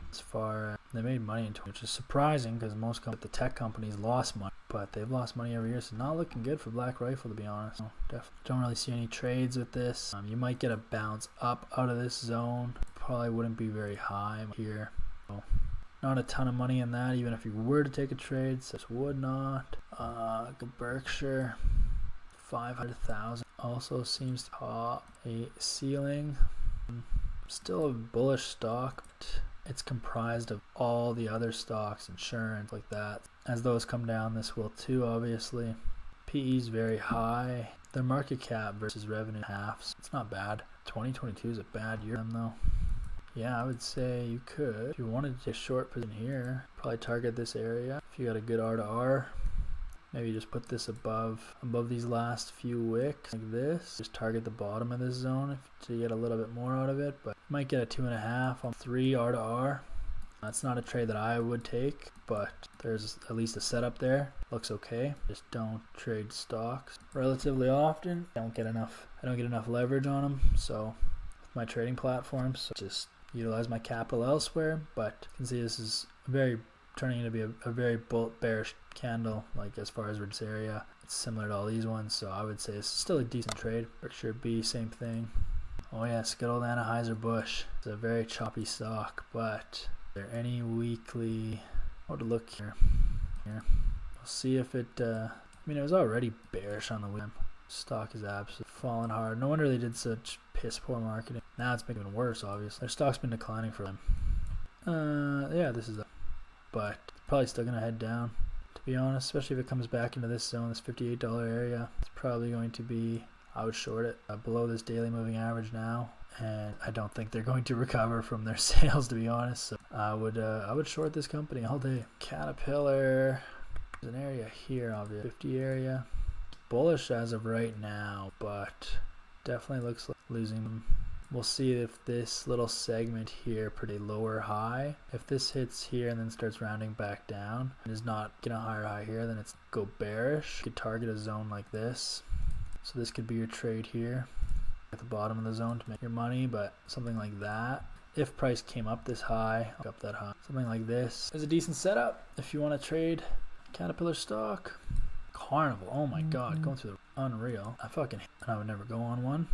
As far as they made money in 2020, which is surprising because most the tech companies lost money, but they've lost money every year, so not looking good for Black Rifle, to be honest. No, definitely don't really see any trades with this. You might get a bounce up out of this zone. Probably wouldn't be very high here. So, not a ton of money in that, even if you were to take a trade. So this would not. Berkshire, 500,000 also seems to pop a ceiling. Still a bullish stock. It's comprised of all the other stocks, insurance, like that. As those come down, this will too, obviously. PE is very high. Their market cap versus revenue halves. It's not bad. 2022 is a bad year for them, though. Yeah, I would say you could. If you wanted to take a short position here, probably target this area. If you got a good R to R, maybe just put this above these last few wicks, like this. Just target the bottom of this zone to get a little bit more out of it, but you might get a 2.5 on 3 R to R. That's not a trade that I would take, but there's at least a setup there. Looks okay. Just don't trade stocks relatively often. I don't get enough leverage on them, so with my trading platforms, so just utilize my capital elsewhere. But you can see this is turning into be a very bearish candle, like as far as this area. It's similar to all these ones, so I would say it's still a decent trade. Berkshire B, same thing. Oh yes, good old Anheuser-Busch. It's a very choppy stock, but are there any weekly? What to look here? We'll see if it. I mean, it was already bearish on the weekend. Stock is absolutely falling hard. No wonder they did such piss poor marketing. Now it's making it worse. Obviously, their stock's been declining for them. Yeah, this is. But probably still gonna head down, to be honest, especially if it comes back into this zone, this $58 area. It's probably going to be, I would short it below this daily moving average now, and I don't think they're going to recover from their sales, to be honest. So I would short this company all day. Caterpillar, there's an area here, obviously 50 area, bullish as of right now, but definitely looks like losing them. We'll see if this little segment here, pretty lower high, if this hits here and then starts rounding back down and is not getting a higher high here, then it's go bearish. You could target a zone like this. So this could be your trade here at the bottom of the zone to make your money, but something like that. If price came up this high, up that high, something like this is a decent setup if you want to trade Caterpillar stock. Carnival, oh my god, going through the unreal. I would never go on one.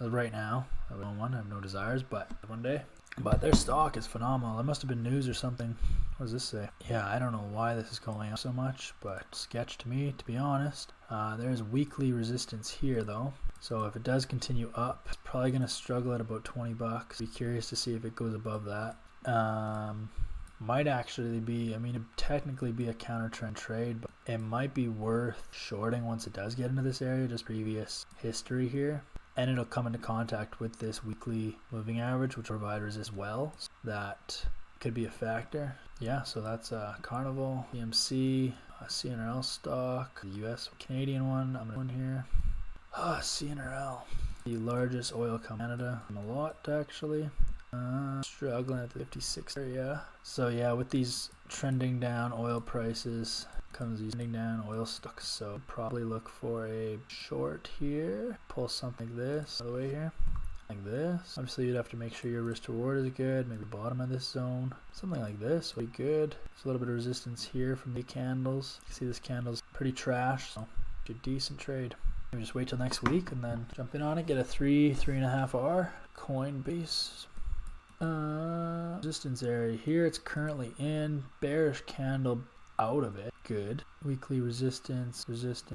Right now, I would own one. I have no desires, but one day. But their stock is phenomenal. It must have been news or something. What does this say? Yeah, I don't know why this is going up so much, but sketch to me, to be honest. There's weekly resistance here, though. So if it does continue up, it's probably going to struggle at about 20 bucks. Be curious to see if it goes above that. Might actually be, I mean, it'd technically be a counter trend trade, but it might be worth shorting once it does get into this area, just previous history here. And it'll come into contact with this weekly moving average, which will provide resistance as well. So that could be a factor. Yeah, so that's Carnival, CMC, CNRL stock, the US Canadian one. I'm going to here. CNRL, the largest oil company in Canada. A lot, actually. Struggling at the 56 area. So yeah, with these trending down oil prices comes these trending down oil stocks. So probably look for a short here. Pull something like this all the way here. Like this. Obviously you'd have to make sure your risk to reward is good. Maybe bottom of this zone. Something like this would be good. There's a little bit of resistance here from the candles. You see this candle's pretty trash. So it's a decent trade. Maybe just wait till next week and then jump in on it. Get a 3.5 hour Coinbase. Resistance area here, it's currently in bearish candle out of it. Good. Weekly resistance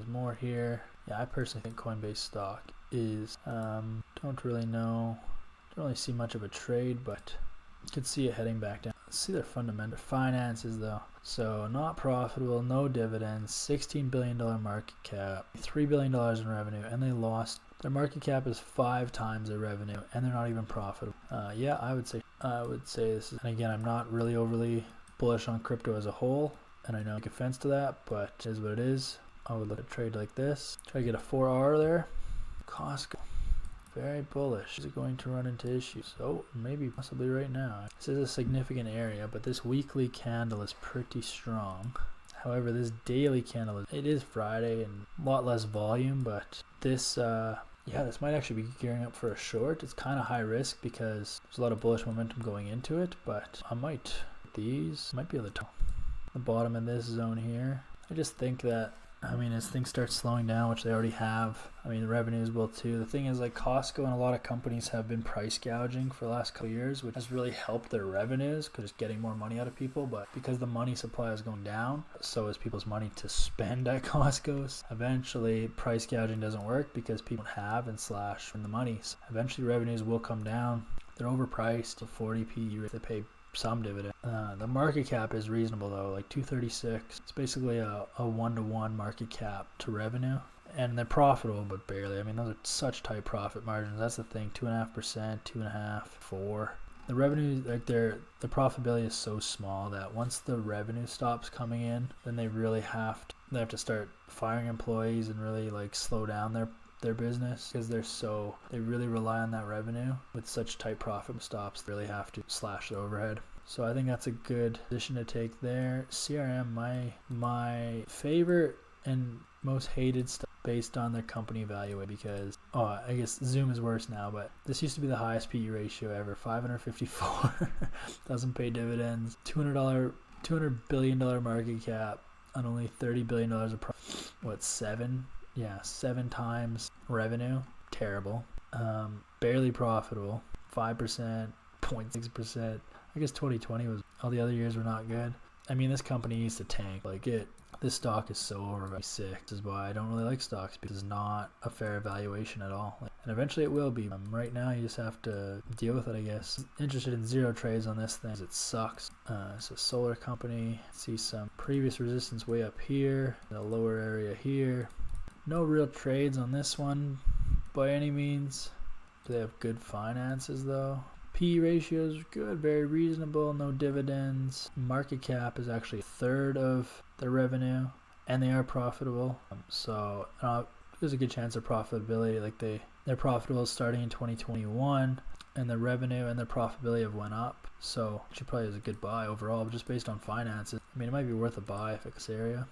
more here. Yeah, I personally think Coinbase stock is don't really see much of a trade, but you could see it heading back down. Let's see their fundamental finances though. So not profitable, no dividends, $16 billion market cap, $3 billion in revenue, and they lost. Their market cap is 5 times their revenue, and they're not even profitable. Yeah, I would say this is, and again, I'm not really overly bullish on crypto as a whole, and I know I take offense to that, but it is what it is. I would look at a trade like this. Try to get a 4R there. Costco, very bullish. Is it going to run into issues? Oh, maybe possibly right now. This is a significant area, but this weekly candle is pretty strong. However, this daily candle, it is Friday and a lot less volume, but this, yeah, this might actually be gearing up for a short. It's kind of high risk because there's a lot of bullish momentum going into it, but I might be able to tell the bottom of this zone here. I just think that, I mean, as things start slowing down, which they already have, I mean, the revenues will too. The thing is, like, Costco and a lot of companies have been price gouging for the last couple of years, which has really helped their revenues because it's getting more money out of people. But because the money supply is going down, so is people's money to spend at Costco's. Eventually, price gouging doesn't work because people have and slash in the money. So eventually, revenues will come down. They're overpriced to 40p. They pay some dividend. The market cap is reasonable though, like 236. It's basically a 1-to-1 market cap to revenue, and they're profitable but barely. I mean, those are such tight profit margins. That's the thing. 2.5%, 2.5%, 4%. The revenue, like the profitability is so small that once the revenue stops coming in, then they really have to start firing employees and really like slow down their business because they really rely on that revenue. With such tight profit stops, they really have to slash their overhead. So I think that's a good position to take there. CRM, my favorite and most hated stuff based on their company value, because I guess Zoom is worse now, but this used to be the highest PE ratio ever, 554. Doesn't pay dividends, $200 billion market cap on only $30 billion of profit. What, 7 times revenue. Terrible. Barely profitable. 5%, 0.6%. I guess 2020 was, all the other years were not good. I mean, this company needs to tank. Like, it This stock is so overvalued. Sick. This is why I don't really like stocks, because it's not a fair valuation at all. And eventually it will be. Right now you just have to deal with it, I guess. Interested in zero trades on this thing. It sucks. It's a solar company. See some previous resistance way up here. The lower area here. No real trades on this one by any means. Do they have good finances though? P ratios are good, very reasonable, no dividends. Market cap is actually a third of their revenue, and they are profitable. So there's a good chance of profitability. Like they're profitable starting in 2021, and their revenue and their profitability have went up. So it probably is a good buy overall, but just based on finances. I mean, it might be worth a buy if it's area.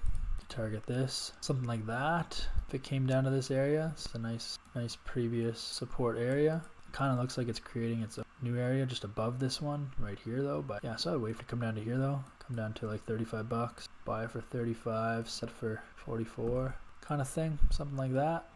Target this, something like that. If it came down to this area, it's a nice previous support area. Kind of looks like it's creating its own new area just above this one right here though. But yeah, so I'd wait for it to come down to here though. Come down to like 35 bucks. Buy it for 35, set for 44 kind of thing, something like that.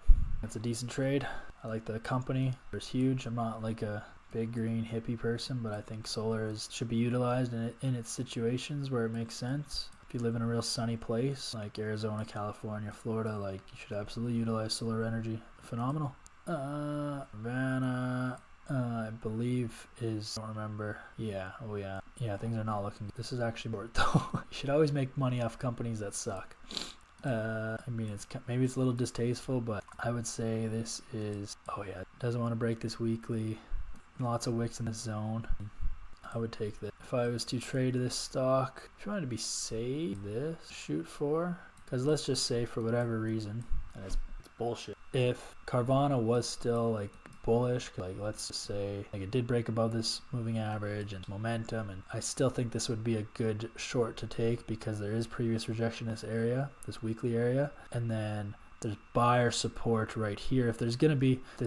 It's a decent trade. I like the company. It's huge. I'm not like a big green hippie person, but I think solar should be utilized in its situations where it makes sense. If you live in a real sunny place like Arizona, California, Florida, like you should absolutely utilize solar energy. Phenomenal. Havana, I believe is, I don't remember. Yeah, oh yeah. Yeah, things are not looking good. This is actually worth though. You should always make money off companies that suck. I mean, maybe it's a little distasteful, but I would say this is, oh yeah, doesn't want to break this weekly. Lots of wicks in this zone. I would take this. If I was to trade this stock, if you wanted to be safe, shoot for, because let's just say for whatever reason, and it's bullshit. If Carvana was still like bullish, like let's just say like it did break above this moving average and momentum, and I still think this would be a good short to take because there is previous rejection in this area, this weekly area, and then there's buyer support right here. If this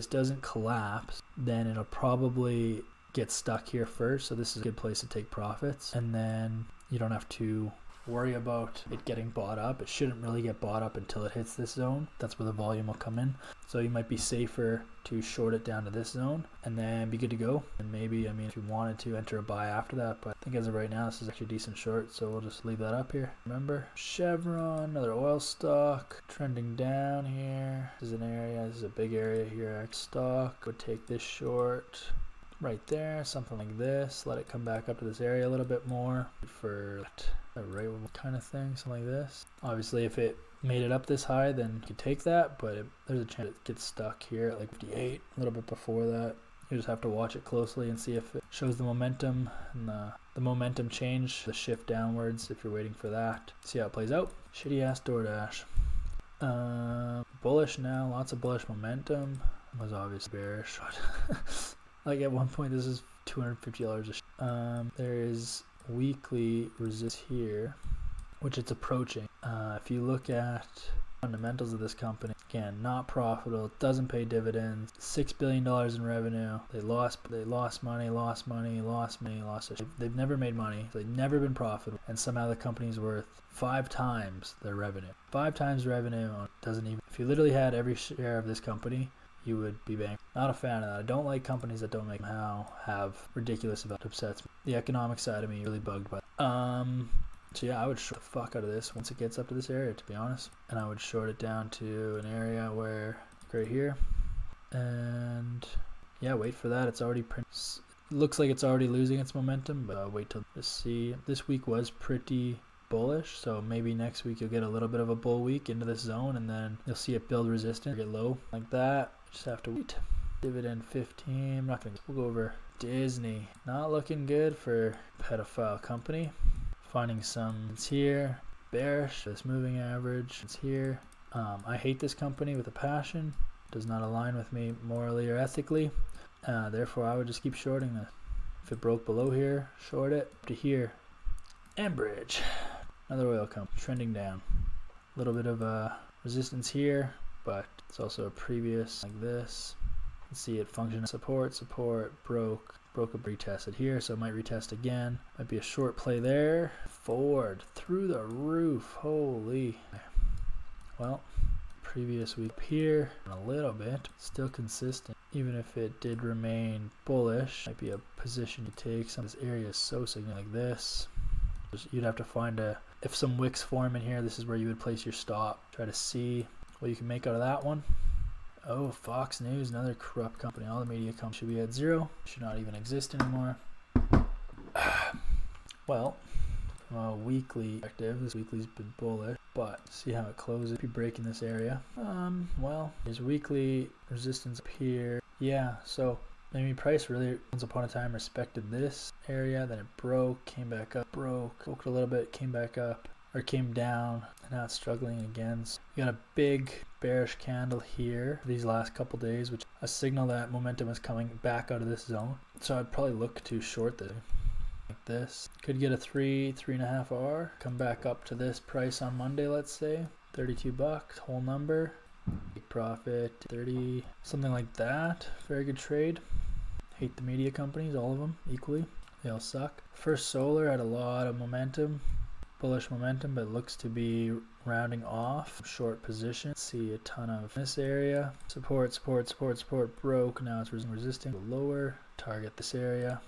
doesn't collapse, then it'll probably get stuck here first. So this is a good place to take profits, and then you don't have to worry about it getting bought up. It shouldn't really get bought up until it hits this zone. That's where the volume will come in. So you might be safer to short it down to this zone and then be good to go. And maybe, I mean, if you wanted to enter a buy after that, but I think as of right now, this is actually a decent short. So we'll just leave that up here. Remember, Chevron, another oil stock, trending down here. This is an area, this is a big area here. Stock would take this short right there, something like this. Let it come back up to this area a little bit more for a right kind of thing, something like this. Obviously, if it made it up this high, then you could take that, but there's a chance it gets stuck here at like 58, a little bit before that. You just have to watch it closely and see if it shows the momentum and the momentum change, the shift downwards if you're waiting for that. See how it plays out. Shitty ass DoorDash. Bullish now, lots of bullish momentum. It was obviously bearish. Like at one point, this is $250 a share. There is weekly resist here, which it's approaching. If you look at fundamentals of this company, again, not profitable, doesn't pay dividends, $6 billion in revenue. They lost money. They've never made money. They've never been profitable, and somehow the company's worth 5 times their revenue. 5 times revenue doesn't even. If you literally had every share of this company, you would be bankrupt. Not a fan of that. I don't like companies that don't make how have ridiculous about upsets. The economic side of me really bugged by that. So yeah, I would short the fuck out of this once it gets up to this area, to be honest. And I would short it down to an area where right here. And yeah, wait for that. It's already looks like it's already losing its momentum, but wait till just see. This week was pretty bullish, so maybe next week you'll get a little bit of a bull week into this zone, and then you'll see it build resistance, get low like that. Just have to wait. Dividend 15. I'm not gonna. We'll go over Disney. Not looking good for pedophile company. Finding some. It's here. Bearish. This moving average. It's here. I hate this company with a passion. Does not align with me morally or ethically. Therefore, I would just keep shorting this. If it broke below here, short it to here. Enbridge. Another oil company trending down. A little bit of resistance here, but it's also a previous like this. You can see it function support, broke a retested here, so it might retest again. Might be a short play there. Forward through the roof. Holy. Well, previous week here a little bit, still consistent. Even if it did remain bullish, might be a position to take. Some of this area is so significant like this. You'd have to find a if some wicks form in here, this is where you would place your stop. Try to see what you can make out of that one. Oh, Fox News, another corrupt company. All the media companies should be at zero. Should not even exist anymore. Well, from a weekly perspective, this weekly's been bullish, but see how it closes. Be breaking this area. Well, there's weekly resistance up here. Yeah, so maybe price really once upon a time respected this area, then it broke, came back up, broke a little bit, came back up, or came down, and now it's struggling again. So you got a big bearish candle here for these last couple days, which is a signal that momentum is coming back out of this zone. So I'd probably look to short this. Like this. Could get a 3.5 R, come back up to this price on Monday, let's say. $32, whole number. Big profit, 30, something like that. Very good trade. Hate the media companies, all of them equally. They all suck. First Solar had a lot of momentum, bullish momentum, but looks to be rounding off. Short position. See a ton of this area. Support, broke. Now it's resisting. Lower. Target this area.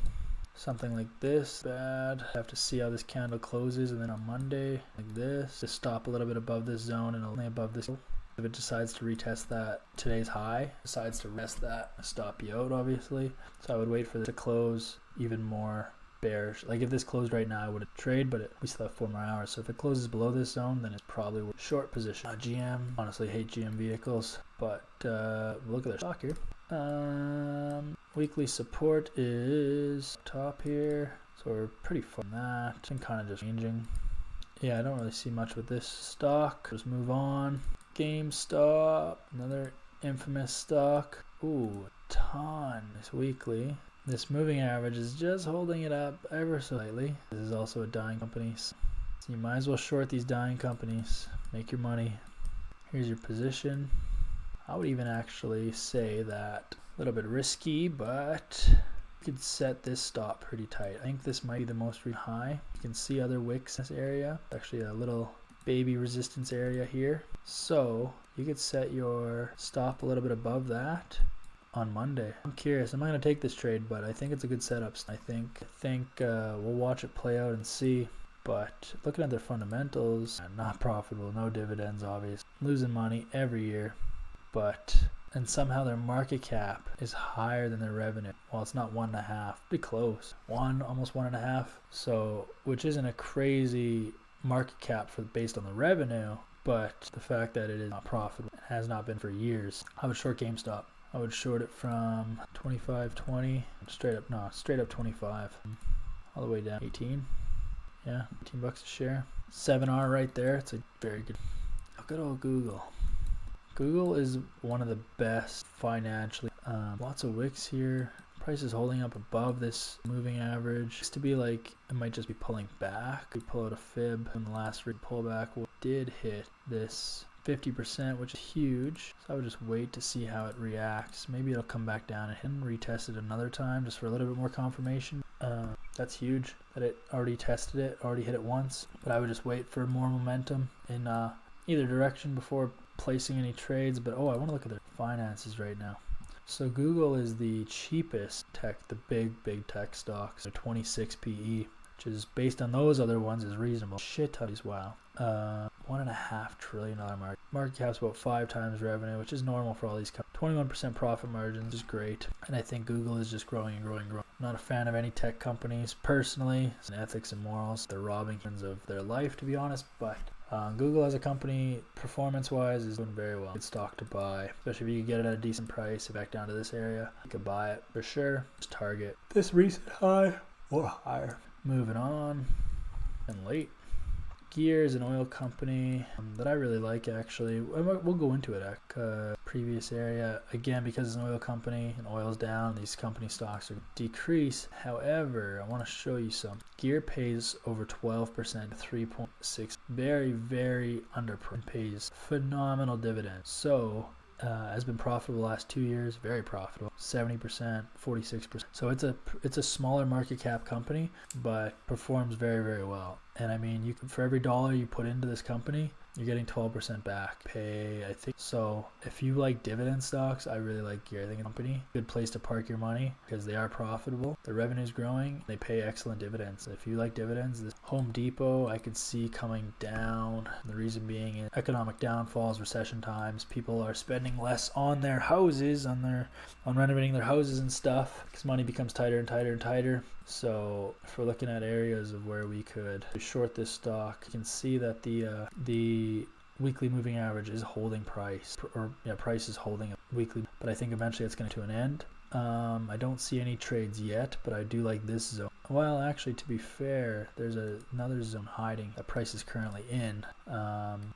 Something like this, bad. Have to see how this candle closes, and then on Monday, like this, just stop a little bit above this zone and only above this. If it decides to retest that today's high, decides to rest that, stop you out, obviously. So I would wait for this to close even more bearish. Like if this closed right now, I wouldn't trade, but we still have 4 more hours. So if it closes below this zone, then it's probably short position. GM, honestly hate GM vehicles, but look at their stock here. Weekly support is top here, so we're pretty far from that and kind of just changing. Yeah, I don't really see much with this stock. Just move on. GameStop, another infamous stock. Ooh, a ton. This weekly. This moving average is just holding it up ever so slightly. This is also a dying company, so you might as well short these dying companies. Make your money. Here's your position. I would even actually say that a little bit risky, but you could set this stop pretty tight. I think this might be the most high. You can see other wicks in this area. Actually a little baby resistance area here. So you could set your stop a little bit above that on Monday. I'm curious. I'm not going to take this trade, but I think it's a good setup. I think we'll watch it play out and see. But looking at their fundamentals, not profitable, no dividends, obviously. Losing money every year. And somehow their market cap is higher than their revenue. Well, it's not 1.5, pretty close. Almost 1.5. So, which isn't a crazy market cap based on the revenue, but the fact that it is not profitable, it has not been for years. I would short GameStop. I would short it from 25.20 straight up 25, all the way down 18. Yeah, $18 a share. 7R right there. It's a very good. Look at old Google. Google is one of the best financially. Lots of wicks here. Price is holding up above this moving average. Used to be like it might just be pulling back. We pull out a fib when the last pullback did hit this 50%, which is huge. So I would just wait to see how it reacts. Maybe it'll come back down and retest it another time just for a little bit more confirmation. That's huge that it already tested it, already hit it once. But I would just wait for more momentum in either direction before placing any trades. But I want to look at their finances right now. So Google is the cheapest tech, the big tech stocks, 26 PE, which is based on those other ones is reasonable. Shit tons, wow. $1.5 trillion market. Market cap's about 5 times revenue, which is normal for all these companies. 21% profit margins is great. And I think Google is just growing and growing and growing. I'm not a fan of any tech companies personally. It's ethics and morals. They're robbing of their life, to be honest, but Google as a company, performance-wise, is doing very well. Good stock to buy, especially if you can get it at a decent price. Back down to this area, you could buy it for sure. Just target this recent high or higher. Moving on, and late. Gear is an oil company that I really like, actually. We'll go into it at previous area. Again, because it's an oil company and oil's down, these company stocks are decrease. However, I want to show you some. Gear pays over 12%, 3.6. Very, very underpriced. Pays phenomenal dividends. So, has been profitable the last 2 years, very profitable, 70%, 46%. So it's a smaller market cap company, but performs very, very well. And I mean, for every dollar you put into this company, you're getting 12% back. Pay, I think. So if you like dividend stocks, I really like Gearing Company. Good place to park your money because they are profitable. The revenue's growing. They pay excellent dividends. If you like dividends, this Home Depot I could see coming down. The reason being is economic downfalls, recession times. People are spending less on their houses, on renovating their houses and stuff because money becomes tighter and tighter and tighter. So if we're looking at areas of where we could short this stock, you can see that the weekly moving average is holding price, or price is holding weekly, but I think eventually it's going to an end. I don't see any trades yet, but I do like this zone. Well, actually, to be fair, there's another zone hiding that price is currently in.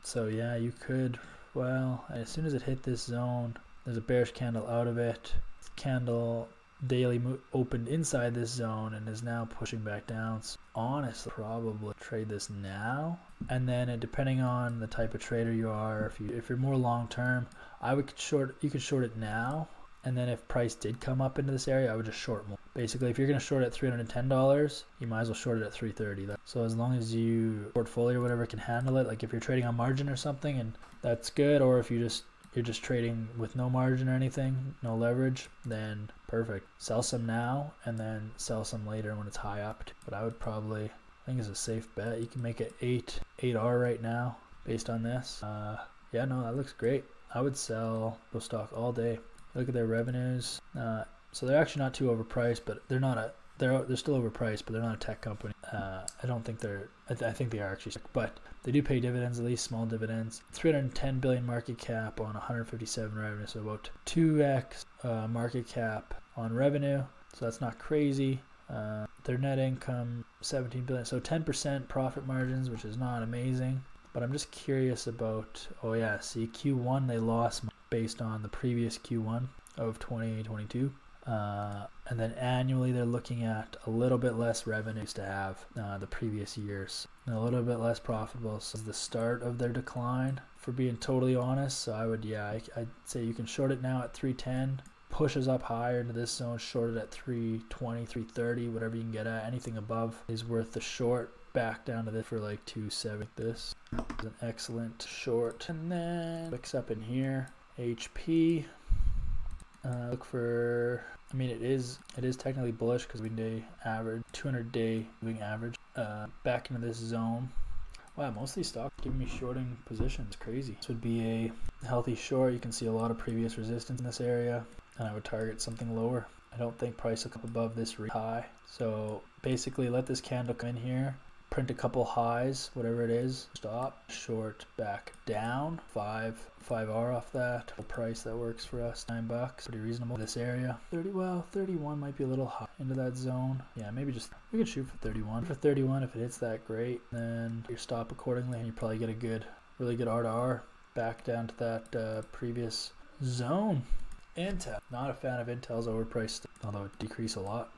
So yeah, you could, well, as soon as it hit this zone, there's a bearish candle out of it. Candle daily opened inside this zone and is now pushing back down. So honestly, probably trade this now, and then depending on the type of trader you are, if you're more long term, you could short it now, and then if price did come up into this area, I would just short more. Basically, if you're going to short at $310, you might as well short it at $330. So as long as your portfolio or whatever can handle it, like if you're trading on margin or something, and that's good, or if you're just trading with no margin or anything, no leverage, then perfect. Sell some now and then sell some later when it's high up. But I would probably, I think it's a safe bet. You can make it 8R right now based on this. Yeah, no, that looks great. I would sell those stock all day. Look at their revenues. So they're actually not too overpriced, but they're still overpriced, but they're not a tech company. I don't think I think they are actually, but they do pay dividends, at least small dividends. 310 billion market cap on 157 revenue, so about 2x market cap on revenue. So that's not crazy. Their net income 17 billion, so 10% profit margins, which is not amazing. But I'm just curious about, oh yeah, see Q1 they lost based on the previous Q1 of 2022. And then annually they're looking at a little bit less revenues to have the previous years, and a little bit less profitable. So it's the start of their decline, for being totally honest. So I'd say you can short it now at 310, pushes up higher into this zone, short it at 320, 330, whatever you can get at. Anything above is worth the short. Back down to this for like 270. This is an excellent short. And then clicks up in here, HP. Look for, I mean, it is technically bullish because we day average, 200-day moving average. Back into this zone. Wow, most of these stocks give me shorting positions. Crazy. This would be a healthy short. You can see a lot of previous resistance in this area, and I would target something lower. I don't think price will come above this high. So basically, let this candle come in here, print a couple highs, whatever it is, stop, short, back down, 5R off that. Price that works for us, $9, pretty reasonable. This area, 31 might be a little high into that zone. Yeah, maybe we could shoot for 31. For 31, if it hits that, great. Then you stop accordingly, and you probably get a really good R to R back down to that previous zone. Intel, not a fan of Intel's overpriced, although it decreased a lot.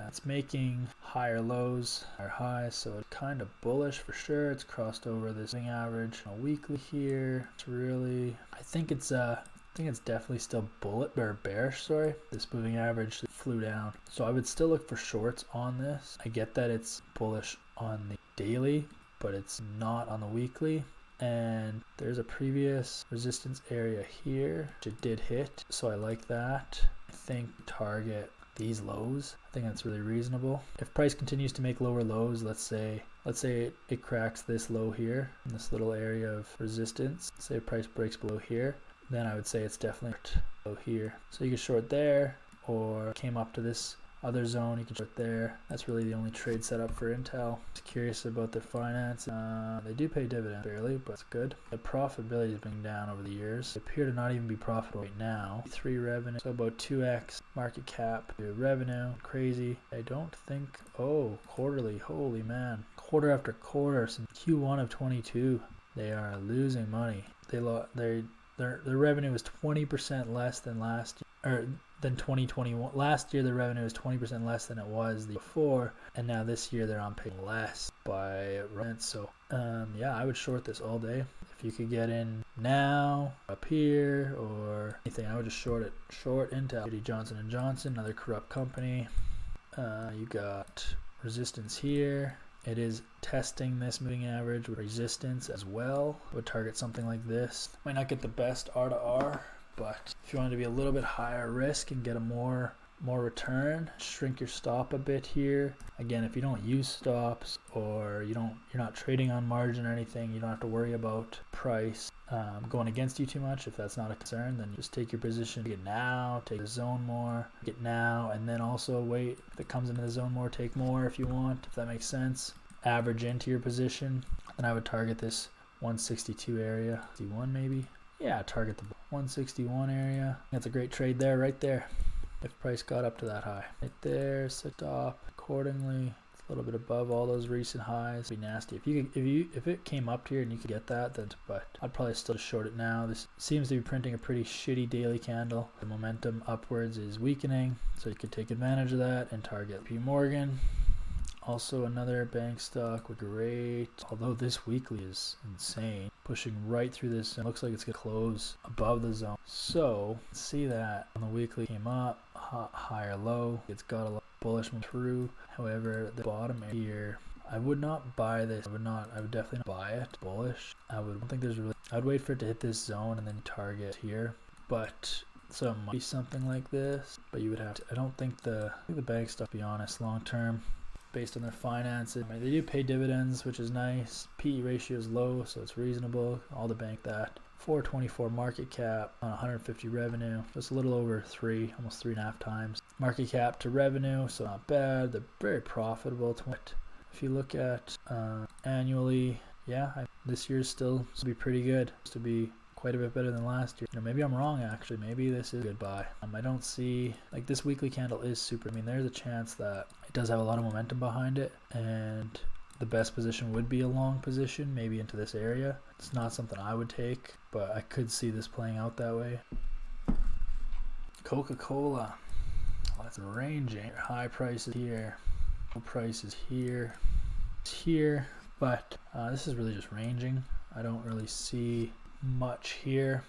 It's making higher lows, higher highs, so it's kind of bullish for sure. It's crossed over this moving average on a weekly here. It's really, I think it's definitely still bearish. Sorry, this moving average flew down, so I would still look for shorts on this. I get that it's bullish on the daily, but it's not on the weekly. And there's a previous resistance area here which it did hit, so I like that. I think target these lows. I think that's really reasonable. If price continues to make lower lows, let's say it cracks this low here in this little area of resistance, say price breaks below here, then I would say it's definitely low here. So you can short there, or came up to this other zone, you can short there. That's really the only trade setup for Intel. Just curious about their finance. They do pay dividend barely, but it's good. The profitability has been down over the years. They appear to not even be profitable right now. 3 revenue, so about 2x market cap. Revenue, crazy. I don't think, quarterly, holy man. Quarter after quarter since Q1 of 22, they are losing money. Their revenue was 20% less than last year, or than 2021. Last year, the revenue was 20% less than it was the before, and now this year they're on paying less by rent. So, yeah, I would short this all day. If you could get in now, up here, or anything, I would just short it. Short Intel. Johnson & Johnson, another corrupt company. You got resistance here. It is testing this moving average with resistance as well. I would target something like this. Might not get the best R to R, but if you want to be a little bit higher risk and get a more return, shrink your stop a bit here. Again, if you don't use stops or you're not trading on margin or anything, you don't have to worry about price going against you too much. If that's not a concern, then just take your position, take it now, take the zone more, take it now, and then also wait. If it comes into the zone more, take more if you want, if that makes sense. Average into your position. Then I would target this 162 area, 61 maybe. Yeah, target the 161 area. That's a great trade there, right there. If price got up to that high. Right there, stop accordingly. It's a little bit above all those recent highs. It'd be nasty. If it came up here and you could get that, then but I'd probably still short it now. This seems to be printing a pretty shitty daily candle. The momentum upwards is weakening, so you could take advantage of that and target P Morgan. Also another bank stock with great, although this weekly is insane, pushing right through this zone. Looks like it's gonna close above the zone. So see that on the weekly came up, higher low. It's got a lot of bullish move through. However, the bottom here, I would not buy this. I would definitely not buy it. Bullish. I would wait for it to hit this zone and then target here. But so it might be something like this. But you would have to. I think the bank stock, to be honest, long term, based on their finances. I mean, they do pay dividends, which is nice. PE ratio is low, so it's reasonable. All the bank that. 424 market cap on 150 revenue. Just a little over 3, almost 3.5 times. Market cap to revenue, so not bad. They're very profitable. If you look at annually, yeah, this year's still to be pretty good. To be quite a bit better than last year. Maybe I'm wrong actually. Maybe this is a good buy. I don't see, like, this weekly candle is super. I mean, there's a chance that it does have a lot of momentum behind it, and the best position would be a long position, maybe into this area. It's not something I would take, but I could see this playing out that way. Coca-Cola. Well, that's ranging. High prices here. Low prices here. It's here, but this is really just ranging. I don't really see much here.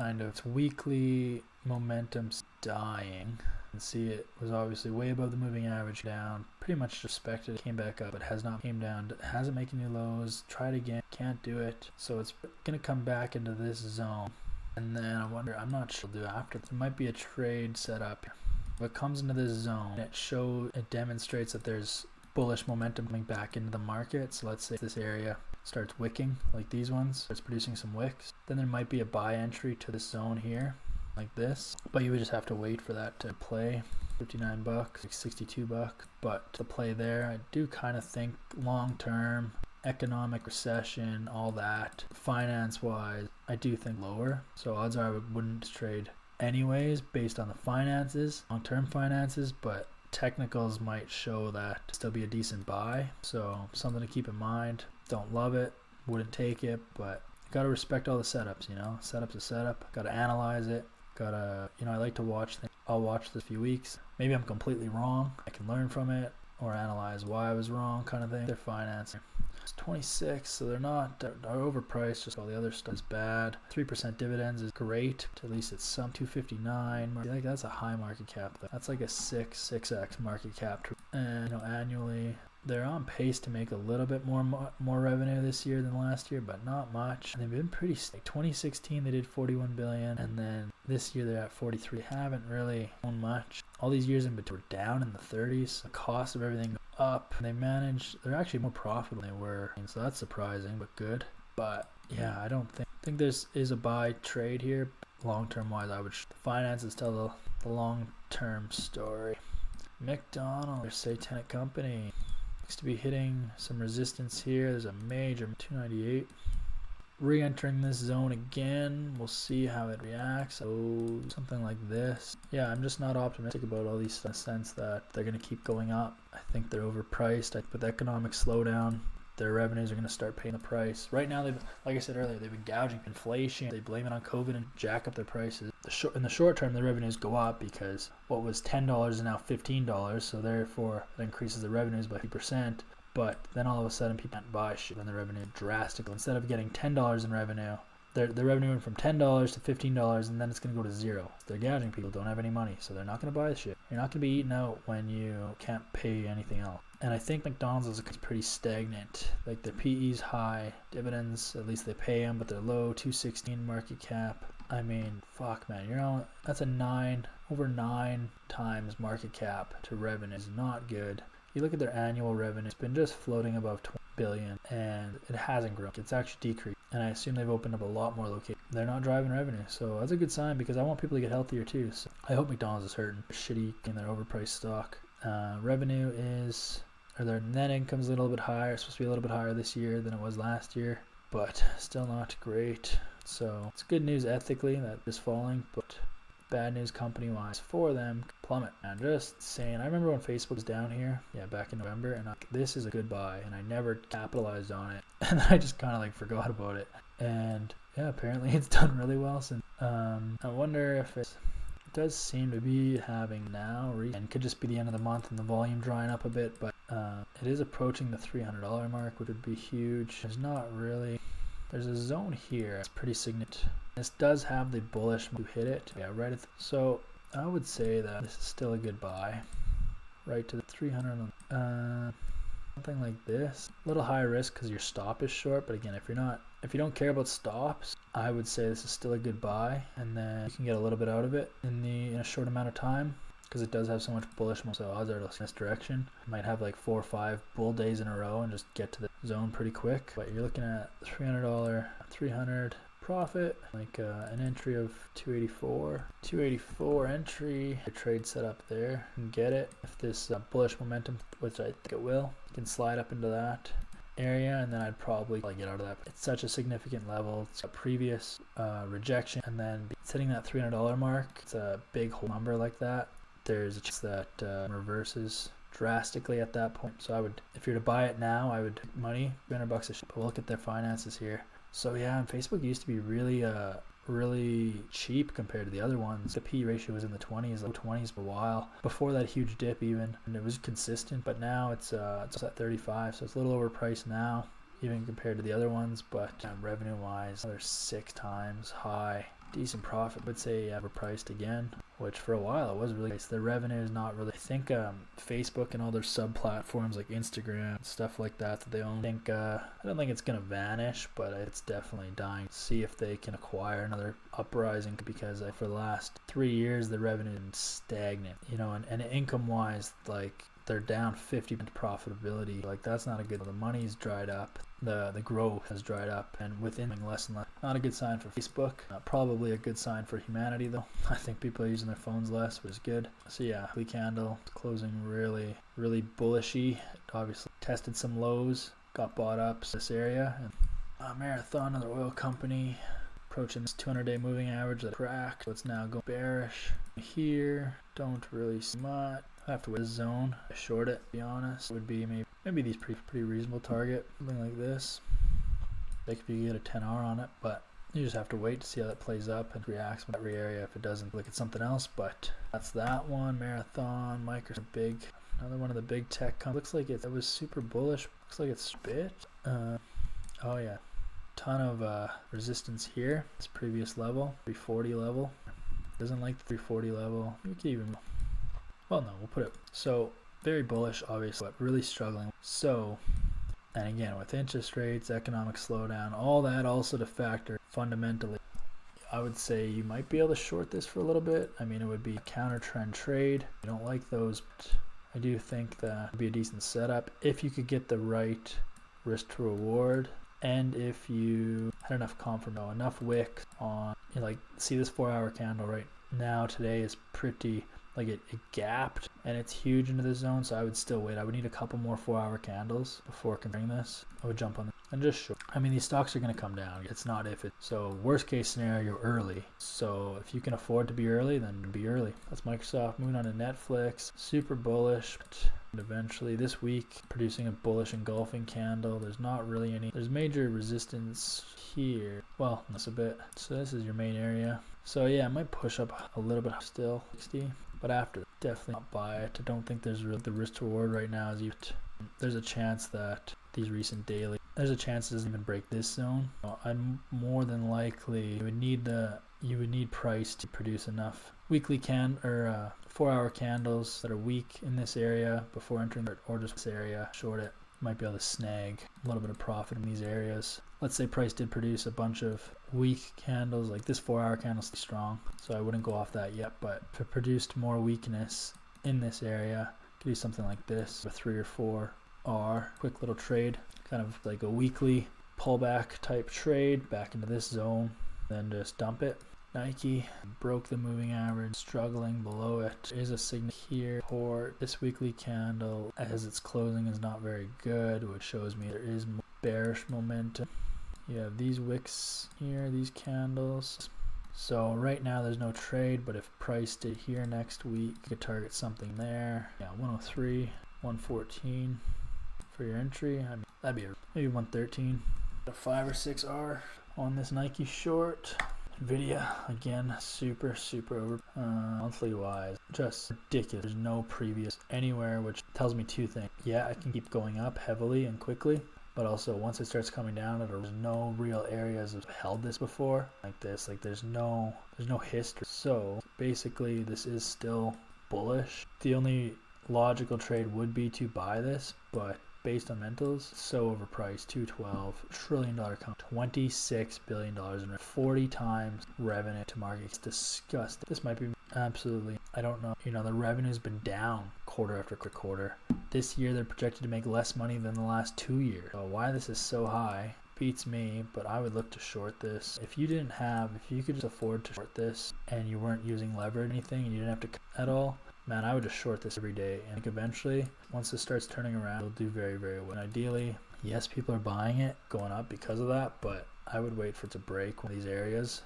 It's weekly momentum's dying. You can see it was obviously way above the moving average, down, pretty much expected. It came back up, but has not came down, hasn't made any lows. Tried again, can't do it. So it's gonna come back into this zone, and then I'm not sure what it'll do after. There might be a trade set up here. If it comes into this zone, it demonstrates that there's bullish momentum coming back into the market. So let's say this area starts wicking like these ones, starts producing some wicks, then there might be a buy entry to this zone here like this, but you would just have to wait for that to play. $59, like $62, but to play there, I do kind of think long term, economic recession, all that, finance wise, I do think lower. So odds are I wouldn't trade anyways based on the finances, long term finances, but technicals might show that still be a decent buy. So something to keep in mind. Don't love it, wouldn't take it, but gotta respect all the setups. Setup's a setup. Gotta analyze it. I like to watch things. I'll watch this few weeks. Maybe I'm completely wrong. I can learn from it or analyze why I was wrong, kind of thing. Their financing. It's 26, so they're overpriced. Just all the other stuff is bad. 3% dividends is great. At least it's some 259. I think that's a high market cap though. That's like a 6x market cap. And annually, they're on pace to make a little bit more revenue this year than last year, but not much. And they've been pretty steady. 2016 they did 41 billion, and then this year they're at 43. Haven't really done much. All these years in between were down in the 30s. The cost of everything up. They're actually more profitable than they were, so that's surprising but good. But yeah, I think this is a buy trade here. Long term wise, the finances tell the long term story. McDonald's, their satanic company. To be hitting some resistance here. There's a major 298. Re-entering this zone again. We'll see how it reacts. So something like this. Yeah, I'm just not optimistic about all these in the sense that they're going to keep going up. I think they're overpriced. With the economic slowdown, their revenues are going to start paying the price. Right now, like I said earlier, they've been gouging inflation. They blame it on COVID and jack up their prices. In the short term, the revenues go up because what was $10 is now $15, so therefore it increases the revenues by 50%. But then all of a sudden, people can't buy shit. Then the revenue drastically. Instead of getting $10 in revenue, the revenue went from $10 to $15, and then it's going to go to zero. They're gouging people, don't have any money, so they're not going to buy the shit. You're not going to be eating out when you can't pay anything else. And I think McDonald's is pretty stagnant. Like their PE's high, dividends, at least they pay them, but they're low, 216 market cap. I mean, fuck man, you're on, that's a over 9 times market cap to revenue is not good. You look at their annual revenue, it's been just floating above 20 billion and it hasn't grown. It's actually decreased. And I assume they've opened up a lot more locations. They're not driving revenue. So that's a good sign because I want people to get healthier too. So I hope McDonald's is hurting. Shitty in their overpriced stock. Revenue is, or their net income is a little bit higher. It's supposed to be a little bit higher this year than it was last year, but still not great. So it's good news ethically that it's falling, but bad news company wise for them, plummet. And just saying, I remember when Facebook was down here, back in November, and this is a good buy, and I never capitalized on it, and I just kind of like forgot about it. And yeah, apparently it's done really well since. I wonder if it does seem to be having now, and could just be the end of the month and the volume drying up a bit, but it is approaching the $300 mark, which would be huge. There's a zone here. It's pretty significant. This does have the bullish to hit it. Yeah, right at so I would say that this is still a good buy. Right to the 300. Something like this. A little high risk because your stop is short. But again, if you don't care about stops, I would say this is still a good buy, and then you can get a little bit out of it in a short amount of time. Because it does have so much bullish, so odds are in this direction. You might have like 4 or 5 bull days in a row and just get to the zone pretty quick. But you're looking at $300, 300 profit, like an entry of 284 entry. Your trade set up there, you can get it. If this bullish momentum, which I think it will, you can slide up into that area, and then I'd probably get out of that. It's such a significant level. It's a previous rejection, and then hitting that $300 mark. It's a big whole number like that. There's a chance that reverses drastically at that point. So I would, if you're to buy it now, I would money $300 a share. But we'll look at their finances here. So yeah, and Facebook used to be really cheap compared to the other ones. The P ratio was in the 20s, low 20s for a while before that huge dip even, and it was consistent. But now it's at 35, so it's a little overpriced now, even compared to the other ones. But revenue wise, they're 6 times high. Decent profit, would say overpriced again, which for a while it was really nice. The revenue is not really, I think Facebook and all their sub platforms like Instagram, stuff like that they own, I don't think it's gonna vanish, but it's definitely dying. See if they can acquire another uprising, because for the last 3 years the revenue is stagnant, and income wise, like they're down 50% profitability. Like that's not a good, the money's dried up, the growth has dried up, and within less and less. Not a good sign for Facebook. Probably a good sign for humanity though. I think people are using their phones less, which is good. So yeah, weekly candle closing really bullishy. It obviously tested some lows, got bought up this area, and Marathon, another oil company, approaching this 200-day moving average that cracked. So it's now going bearish here. Don't really see much. I have to wait a zone, short it, to be honest. It would be maybe these pretty reasonable target, something like this. Like if you get a 10 hour on it, but you just have to wait to see how that plays up and reacts with every area. If it doesn't, look at something else. But that's that one. Marathon, Microsoft, another one of the big tech companies. Looks like it was super bullish. Looks like it's spit. Oh yeah, ton of resistance here. This previous level, 340 level. Doesn't like the 340 level. You can even. Well, no, we'll put it. So very bullish, obviously, but really struggling. So, and again, with interest rates, economic slowdown, all that also to factor fundamentally. I would say you might be able to short this for a little bit. I mean, it would be a counter trend trade. I don't like those, but I do think that would be a decent setup if you could get the right risk to reward, and if you had enough confirmation, enough wick on, see this 4 hour candle right now today is pretty. Like it gapped and it's huge into the zone, so I would still wait. I would need a couple more 4 hour candles before considering this. I would jump on it and just short. I mean, these stocks are going to come down. It's not if it. So worst case scenario, early. So if you can afford to be early, then be early. That's Microsoft. Moving on to Netflix. Super bullish. And eventually this week producing a bullish engulfing candle. There's not really any. There's major resistance here. Well, that's a bit. So this is your main area. So yeah, I might push up a little bit still. 60. But after, definitely not buy it. I don't think there's really the risk to reward right now as you There's a chance that these recent daily, there's a chance it doesn't even break this zone. I'm more than likely you would need price to produce enough weekly 4-hour candles that are weak in this area before entering or just this area, short it. Might be able to snag a little bit of profit in these areas. Let's say price did produce a bunch of weak candles, like this 4-hour candle is strong, so I wouldn't go off that yet, but if it produced more weakness in this area, could do something like this, a 3 or 4 R, quick little trade, kind of like a weekly pullback type trade back into this zone, then just dump it. Nike broke the moving average, struggling below it. There is a signal here for this weekly candle as its closing is not very good, which shows me there is bearish momentum. You have these wicks here, these candles. So right now there's no trade, but if price did here next week, you could target something there. Yeah, 103, 114 for your entry. I mean, that'd be maybe 113. A 5 or 6 R on this Nike short. Nvidia again, super over monthly wise, just ridiculous. There's no previous anywhere, which tells me two things. Yeah, I can keep going up heavily and quickly, but also once it starts coming down, there's no real areas that have held this before like this. Like there's no history. So basically this is still bullish. The only logical trade would be to buy this, but based on mentals, so overpriced. 212 trillion dollar company, $26 billion in 40 times revenue to market. It's disgusting. This might be absolutely, I don't know. You know, the revenue's been down quarter after quarter. This year they're projected to make less money than the last 2 years. So why this is so high beats me, but I would look to short this. If you could just afford to short this and you weren't using leverage or anything and you didn't have to cut at all, man, I would just short this every day. And eventually, once this starts turning around, it'll do very well. And ideally, yes, people are buying it, going up because of that, but I would wait for it to break one of these areas,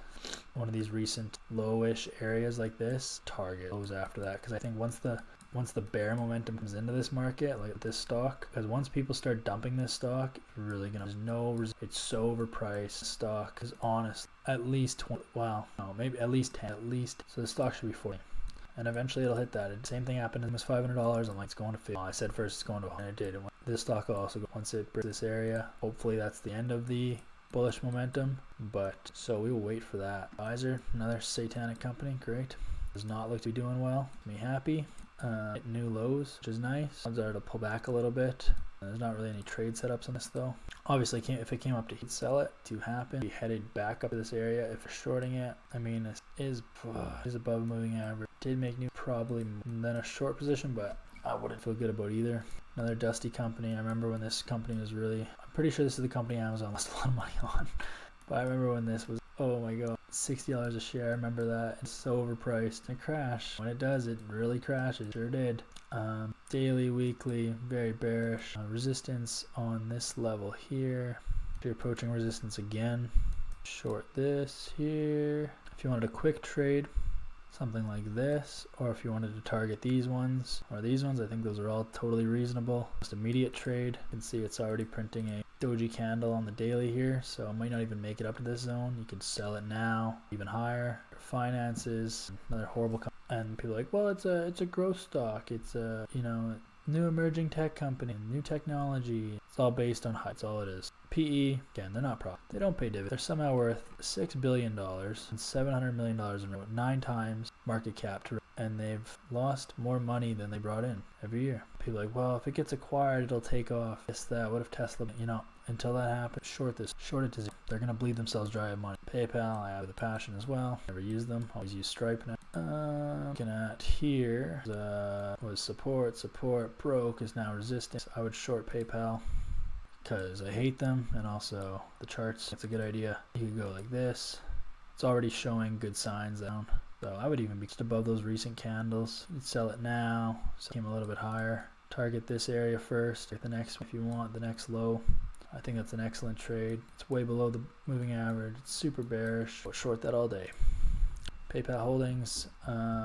one of these recent lowish areas like this, target goes after that. Because I think once the bear momentum comes into this market, like this stock, because once people start dumping this stock, it's really gonna, it's so overpriced. Stock is honest, at least 20, wow, no, maybe at least 10, so the stock should be 40. And eventually it'll hit that. Same thing happened. It was $500. I'm like, it's going to 50. I said first it's going to 100. And it did. This stock will also go once it breaks this area. Hopefully that's the end of the bullish momentum. But so we will wait for that. Pfizer, another satanic company. Great. Does not look to be doing well. Me happy. New lows, which is nice. Odds are to pull back a little bit. There's not really any trade setups on this though. Obviously, if it came up to sell it to happen, be headed back up to this area. If you're shorting it, I mean, this is above moving average. Did make new probably than a short position, but I wouldn't feel good about either. Another dusty company. I remember when this company was I'm pretty sure this is the company Amazon lost a lot of money on. But I remember when this was, oh my god, $60 a share. I remember that. It's so overpriced. It crashed. When it does, it really crashes. Sure did. Daily, weekly, very bearish. Resistance on this level here. If you're approaching resistance again, short this here. If you wanted a quick trade, something like this, or if you wanted to target these ones or these ones, I think those are all totally reasonable. Just immediate trade. You can see it's already printing a doji candle on the daily here, so it might not even make it up to this zone. You could sell it now, even higher. Finances, another horrible company. And people are like, well, it's a growth stock. It's a new emerging tech company, new technology. It's all based on hype. That's all it is. PE, again, they're not profit. They don't pay dividends. They're somehow worth $6 billion and $700 million in revenue, 9 times market cap to, and they've lost more money than they brought in every year. People are like, well, if it gets acquired, it'll take off. This, that. What if Tesla? Until that happens, short this. Short it to zero. They're gonna bleed themselves dry of money. PayPal, I have the passion as well. Never use them. Always use Stripe now. Looking at here was support. Broke is now resistance. I would short PayPal because I hate them, and also the charts. It's a good idea. You could go like this. It's already showing good signs down. So I would even be just above those recent candles. You'd sell it now. So it came a little bit higher. Target this area first. Get the next one if you want the next low. I think that's an excellent trade. It's way below the moving average. It's super bearish. I'll short that all day. PayPal Holdings,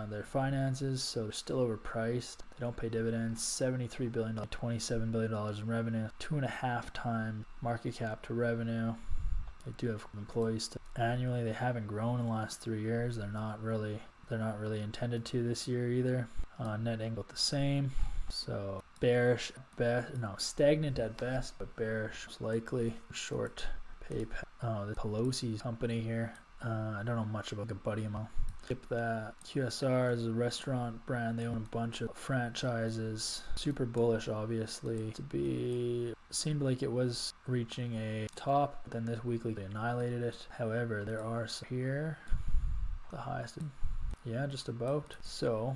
their finances, so they're still overpriced. They don't pay dividends. $73 billion, $27 billion in revenue, 2.5 times market cap to revenue. They do have employees annually. They haven't grown in the last 3 years. They're not really intended to this year either. Net income the same. So bearish at best, no, stagnant at best, but bearish most likely. Short PayPal. Oh, the Pelosi's company here. I don't know much about a buddy of mine. Skip that. QSR is a restaurant brand. They own a bunch of franchises. Super bullish, obviously. Seemed like it was reaching a top, but then this weekly they annihilated it. However, there are some here. The highest. Yeah, just about. So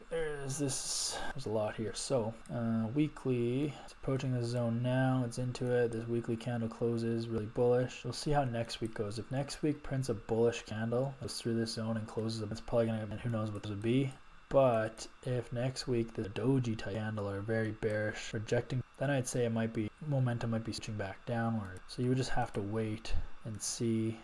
there's a lot here. So weekly, it's approaching the zone now. It's into it. This weekly candle closes really bullish. We'll see how next week goes. If next week prints a bullish candle, goes through this zone and closes up, it's probably gonna, and who knows what this would be. But if next week the doji type candle are very bearish, rejecting, then I'd say it might be, momentum might be switching back downward. So you would just have to wait and see.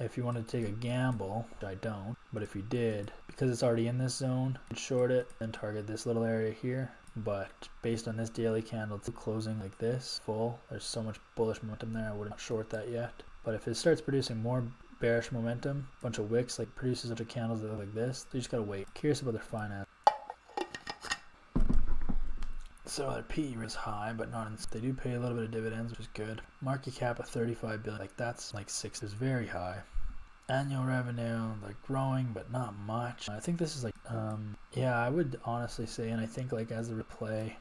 If you wanted to take a gamble, which I don't, but if you did, because it's already in this zone, short it and target this little area here. But based on this daily candle, it's closing like this, full. There's so much bullish momentum there, I wouldn't short that yet. But if it starts producing more bearish momentum, a bunch of wicks, like produces a bunch of candles that look like this, you just gotta wait. Curious about their finance. So their PE is high, but not in, they do pay a little bit of dividends, which is good. Market cap of 35 billion, like that's like 6 is very high. Annual revenue, they're growing, but not much. I think this is like, yeah, I would honestly say, and I think like as a replay,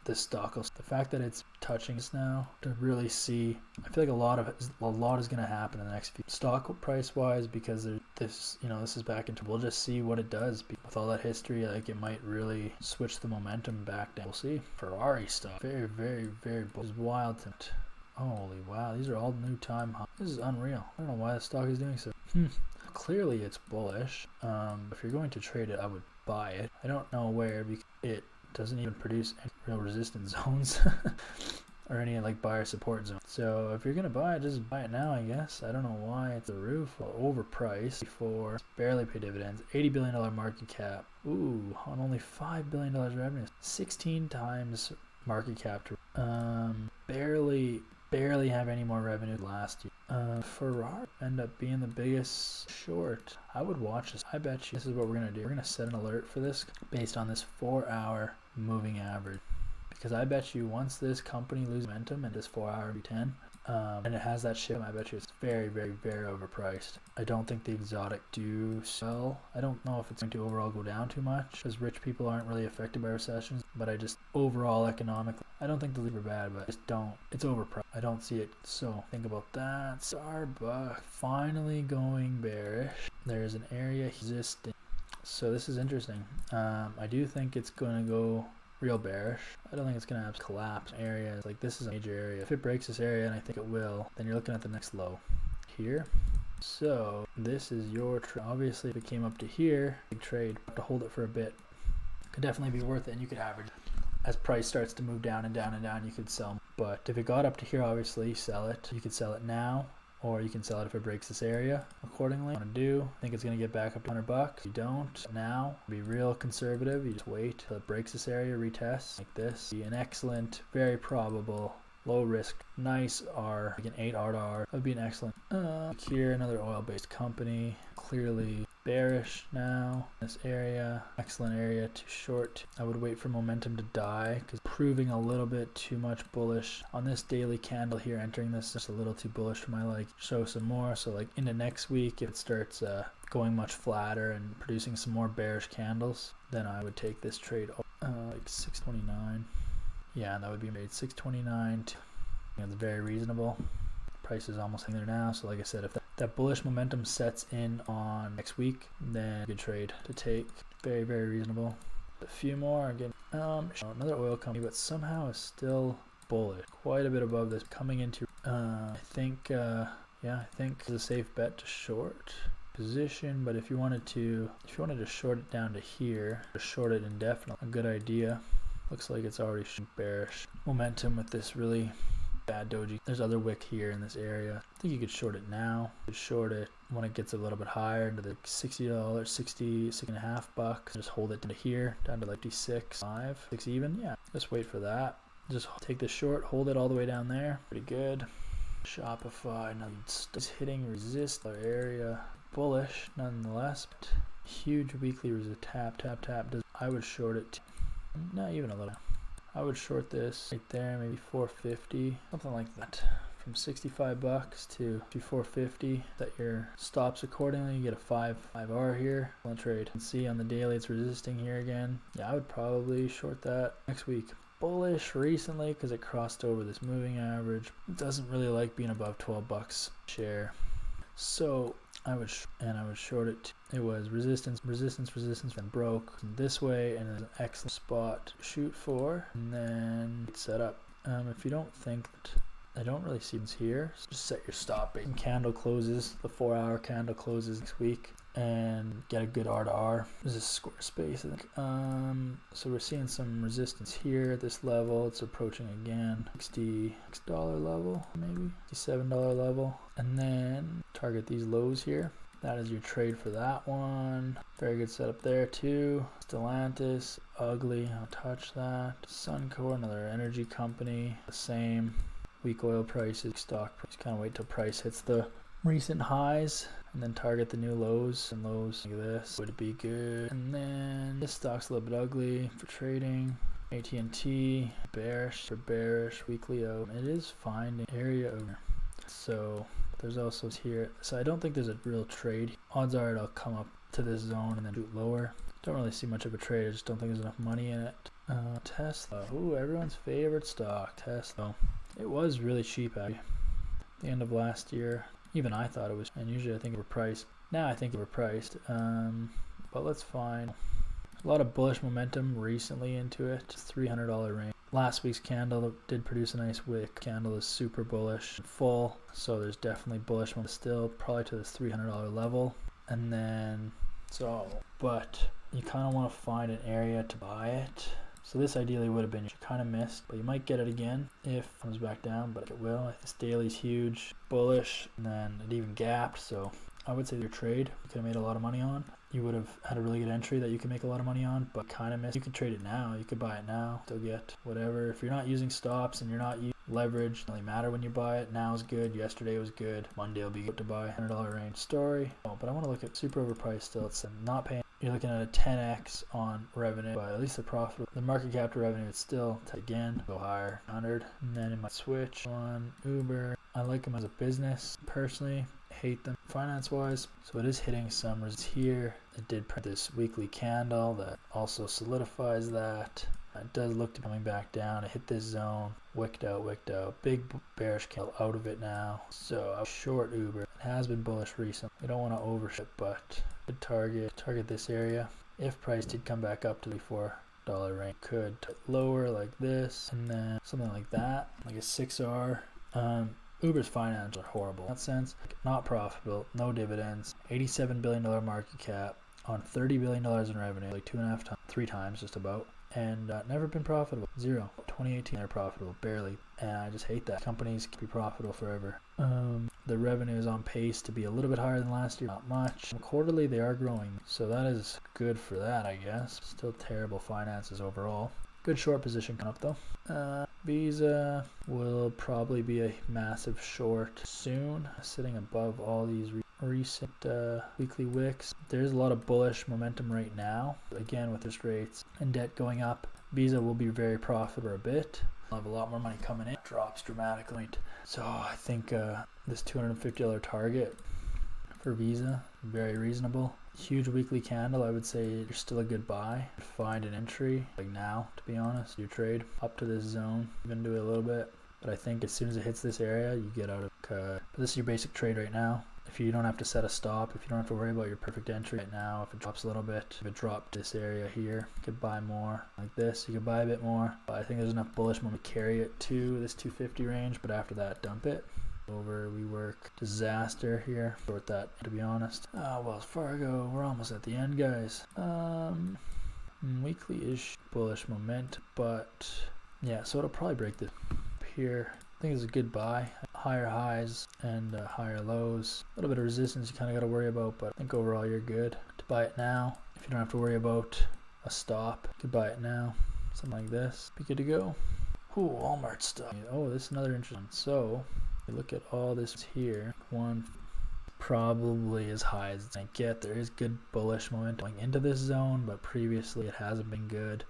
this stock, the fact that it's touching us now to really see, I feel like a lot is going to happen in the next few stock price wise, because this, you know, this is back into, we'll just see what it does with all that history. Like it might really switch the momentum back down. We'll see. Ferrari stuff, very, very, very bullish. It's wild to it. Holy wow, these are all new time highs. This is unreal. I don't know why the stock is doing so. Clearly it's bullish. If you're going to trade it, I would buy it. I don't know where, because it doesn't even produce any real resistance zones or any like buyer support zone. So if you're gonna buy it, just buy it now, I guess. I don't know why it's the roof. Overpriced for barely pay dividends. $80 billion market cap. Ooh, on only $5 billion revenue. 16 times market cap. Barely have any more revenue last year. Ferrari end up being the biggest short. I would watch this. I bet you this is what we're gonna do. We're gonna set an alert for this based on this 4-hour moving average, because I bet you once this company loses momentum and this 4-hour be 10, and it has that ship, I bet you it's very, very, very overpriced. I don't think the exotic do sell. I don't know if it's going to overall go down too much, because rich people aren't really affected by recessions, but I just overall economically, I don't think the leads are bad, but I just don't, it's overpriced. I don't see it. So think about that. Starbucks finally going bearish. There's an area resisting. So this is interesting. I do think it's going to go real bearish. I don't think it's going to have collapse areas. Like this is a major area. If it breaks this area, and I think it will, then you're looking at the next low here. So this is your trade. Obviously, if it came up to here, big trade, have to hold it for a bit. Could definitely be worth it, and you could average. As price starts to move down and down and down, you could sell. But if it got up to here, obviously, sell it. You could sell it now, or you can sell it if it breaks this area accordingly. What I want to do, I think it's going to get back up to $100. If you don't now, be real conservative. You just wait till it breaks this area, retest like this. Be an excellent, very probable, low risk, nice R, like an 8 R to R. That would be an excellent. Here, another oil-based company, clearly bearish now. This area, excellent area to short. I would wait for momentum to die, because proving a little bit too much bullish on this daily candle here. Entering this just a little too bullish for my like. Show some more. So like into next week, if it starts going much flatter and producing some more bearish candles, then I would take this trade like 629. Yeah, that would be made 629. It's very reasonable. Price is almost in there now. So like I said, if that bullish momentum sets in on next week, then good trade to take. Very, very reasonable. A few more again. Another oil company, but somehow is still bullish. Quite a bit above this coming into. I think it's a safe bet to short position. But if you wanted to short it down to here, to short it indefinitely, a good idea. Looks like it's already bearish momentum with this really bad doji. There's other wick here in this area. I think you could short it now. You could short it when it gets a little bit higher into the $60, $6.50 Just hold it to here, down to like 56.5, 6 even. Yeah, just wait for that. Just take the short, hold it all the way down there. Pretty good. Shopify, now it's hitting resist area. Bullish nonetheless. Huge weekly resist. Tap. I would short it. Not even a little. I would short this right there, maybe 450, something like that. From 65 bucks to 450. Set your stops accordingly. You get a 5R here. One trade. You can see on the daily it's resisting here again. Yeah, I would probably short that next week. Bullish recently because it crossed over this moving average. It doesn't really like being above 12 bucks share. So I would short it. It was resistance, then broke this way, and an excellent spot to shoot for, and then set up. If you don't think that, I don't really see this here, so just set your stop base. Candle closes, the 4-hour candle closes next week, and get a good R to R. This is Squarespace, I think. So we're seeing some resistance here at this level. It's approaching again, $66 level, maybe $67 level, and then target these lows here. That is your trade for that one. Very good setup there too. Stellantis, ugly, I'll touch that. Suncor, another energy company, the same. Weak oil prices, stock price, kind of wait till price hits the recent highs and then target the new lows, and lows like this would be good. And then this stock's a little bit ugly for trading. AT&T, bearish, weekly out. It is finding area over. So there's also here, so I don't think there's a real trade. Odds are it'll come up to this zone and then shoot lower. Don't really see much of a trade. I just don't think there's enough money in it. Tesla, ooh, everyone's favorite stock, Tesla. It was really cheap at the end of last year. Even I thought it was, and usually I think it overpriced. Now I think it overpriced. But let's find a lot of bullish momentum recently into it. $300 range. Last week's candle did produce a nice wick. Candle is super bullish, full, so there's definitely bullish momentum still, probably to this $300 level. And then, but you kind of want to find an area to buy it. So this ideally would have been, you kind of missed, but you might get it again if it comes back down, but it will. This daily's huge, bullish, and then it even gapped, so I would say your trade you could have made a lot of money on. You would have had a really good entry that you could make a lot of money on, but kind of missed. You could trade it now, you could buy it now, still get whatever. If you're not using stops and you're not using leverage, it doesn't really matter when you buy it. Now is good, yesterday was good, Monday will be good to buy. $100 range story. Oh, but I want to look at super overpriced still. It's not paying. You're looking at a 10x on revenue, but at least the profit, the market cap to revenue, it's still again go higher, 100. And then it might switch on Uber. I like them as a business personally. Hate them finance wise, so it is hitting some resistance here. It did print this weekly candle that also solidifies that. It does look to be coming back down. It hit this zone, wicked out, big bearish candle out of it now. So I'm short Uber. It has been bullish recently. We don't want to overship, but good target this area. If price did come back up to the $4 range, could lower like this, and then something like that, like a 6R. Uber's financials are horrible in that sense. Not profitable, no dividends, $87 billion market cap on $30 billion in revenue, like 2.5 times, 3 times just about, and never been profitable, zero. 2018 they're profitable, barely, and I just hate that. Companies can be profitable forever. The revenue is on pace to be a little bit higher than last year, not much. Quarterly they are growing, so that is good for that, I guess. Still terrible finances overall. Good short position coming up though. Visa will probably be a massive short soon, sitting above all these recent weekly wicks. There's a lot of bullish momentum right now. Again, with interest rates and debt going up, Visa will be very profitable a bit. They'll have a lot more money coming in. It drops dramatically. So I think this $250 target for Visa, very reasonable. Huge weekly candle, I would say you're still a good buy. Find an entry like now, to be honest. Your trade up to this zone, even do it a little bit, but I think as soon as it hits this area you get out of but this is your basic trade right now. If you don't have to set a stop, if you don't have to worry about your perfect entry right now, if it drops a little bit, if it dropped this area here, you could buy more like this, you could buy a bit more, but I think there's enough bullish momentum to carry it to this 250 range, but after that dump it. Over we work disaster here, short that, to be honest. Wells Fargo, we're almost at the end, guys. Weekly-ish bullish momentum, but yeah, so it'll probably break this here. I think it's a good buy. Higher highs and higher lows. A little bit of resistance you kind of got to worry about, but I think overall you're good to buy it now. If you don't have to worry about a stop, you could buy it now. Something like this, be good to go. Ooh, Walmart stuff. Oh, this is another interesting one. So you look at all this here. One probably as high as it's gonna get. There is good bullish momentum going into this zone, but previously it hasn't been good.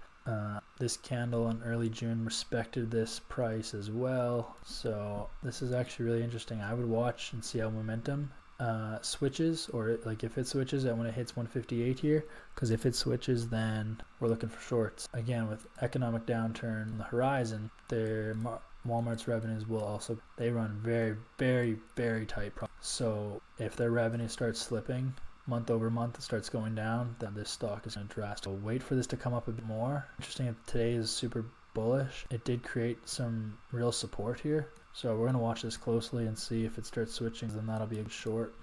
This candle in early June respected this price as well. So this is actually really interesting. I would watch and see how momentum switches, or like if it switches and when it hits 158 here, because if it switches, then we're looking for shorts. Again, with economic downturn on the horizon, Walmart's revenues will also, they run very, very, very tight. So if their revenue starts slipping month over month, it starts going down, then this stock is going to drastically wait for this to come up a bit more. Interesting, today is super bullish. It did create some real support here. So we're going to watch this closely and see if it starts switching, then that'll be a short.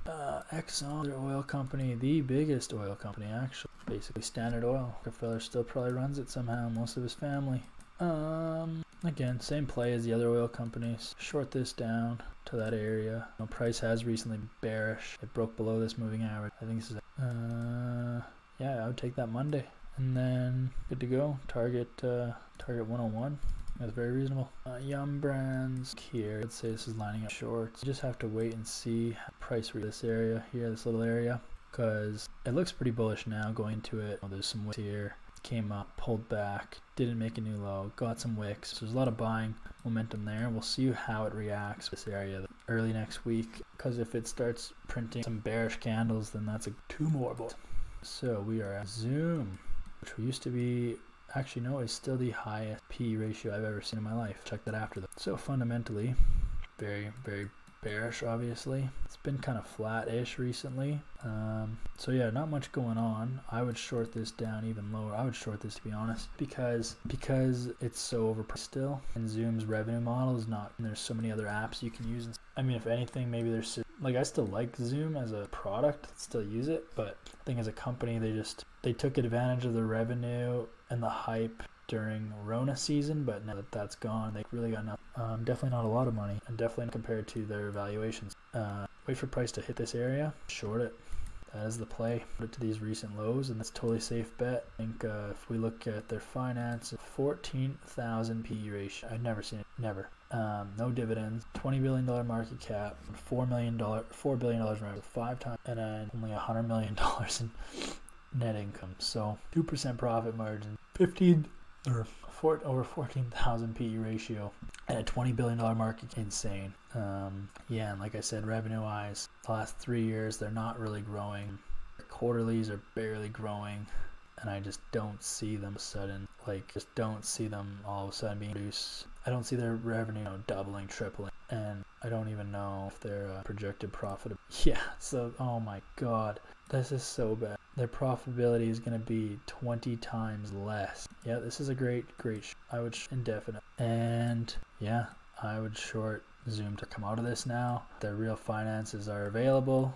Exxon, their oil company, the biggest oil company actually, basically Standard Oil. Rockefeller still probably runs it somehow, most of his family. Again, same play as the other oil companies. Short this down to that area. Price has recently been bearish. It broke below this moving average. I think this is yeah, I would take that Monday. And then good to go. Target 101. That's very reasonable. Yum Brands here. Let's say this is lining up shorts. You just have to wait and see price reach this area here, this little area, because it looks pretty bullish now going into it. There's some wicks here. Came up, pulled back, didn't make a new low, got some wicks. So there's a lot of buying momentum there. We'll see how it reacts this area early next week, because if it starts printing some bearish candles, then that's two more bulls. So we are at Zoom, which used to be, actually no, it's still the highest P ratio I've ever seen in my life. Check that after that. So fundamentally, very, very bearish, obviously. It's been kind of flat-ish recently. So yeah, not much going on. I would short this down even lower. I would short this, to be honest, because it's so overpriced still, and Zoom's revenue model is not, and there's so many other apps you can use. I mean, if anything, maybe there's, like, I still like Zoom as a product, still use it, but I think as a company, they took advantage of the revenue and the hype during Rona season, but now that that's gone, they really got nothing. Definitely not a lot of money, and definitely compared to their valuations. Wait for price to hit this area, short it. That is the play. Put it to these recent lows, and that's a totally safe bet. I think if we look at their finance, 14,000 PE ratio. I've never seen it. Never. No dividends. $20 billion market cap. $4 billion revenue. 5 times, and then only $100 million in net income. So 2% profit margin. Over 14,000 PE ratio and a $20 billion market. Insane. Yeah, and like I said, revenue wise, the last 3 years they're not really growing. Their quarterlies are barely growing, and I just don't see them all of a sudden being reduced. I don't see their revenue doubling, tripling, and I don't even know if their projected profit. Yeah, so oh my god, this is so bad. Their profitability is going to be 20 times less. Yeah, this is a great I would indefinite. And yeah, I would short Zoom to come out of this now. Their real finances are available,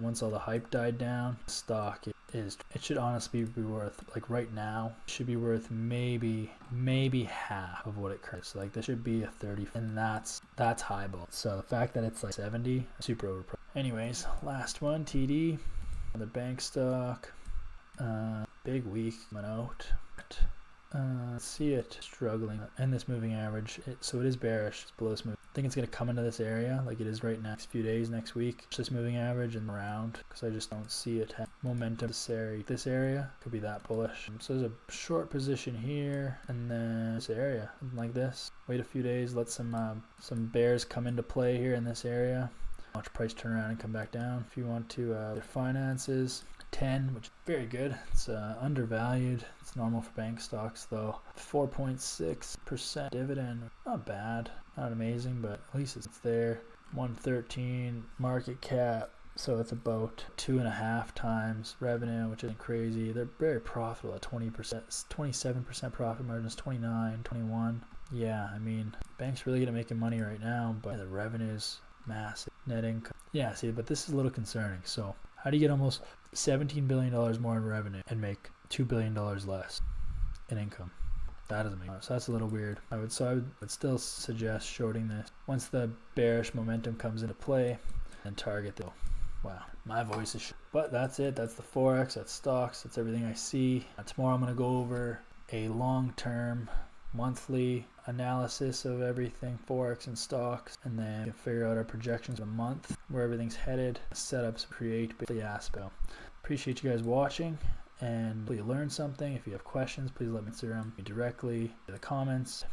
once all the hype died down. Stock it should honestly be worth, like right now, it should be worth maybe half of what it currently is. Like this should be a 30, and that's highball. So the fact that it's like 70, super overpriced. Anyways, last one, TD. Another bank stock, big week went out. See it struggling, and this moving average. So it is bearish. It's below this move. I think it's gonna come into this area like it is right now. Next few days, next week. This moving average and around, because I just don't see it have momentum. This area could be that bullish. So there's a short position here, and then this area, something like this. Wait a few days, let some bears come into play here in this area. Watch price turn around and come back down. If you want to, their finances, 10, which is very good. It's undervalued. It's normal for bank stocks though. 4.6% dividend, not bad, not amazing, but at least it's there. 113 market cap, so it's about 2.5 times revenue, which isn't crazy. They're very profitable at 20%, 27% profit margins, 29, 21. Yeah, I mean, banks really good at making money right now, but the revenue's massive. Net income. Yeah, see, but this is a little concerning. So how do you get almost $17 billion more in revenue and make $2 billion less in income? That doesn't make sense. So that's a little weird. I would still suggest shorting this once the bearish momentum comes into play and target the. Wow, my voice is but that's it. That's the Forex, that's stocks, that's everything I see. Tomorrow I'm going to go over a long-term monthly analysis of everything, Forex and stocks, and then figure out our projections of a month, where everything's headed, setups, create the aspect. Appreciate you guys watching, and hopefully you learned something. If you have questions, please let me answer them directly in the comments.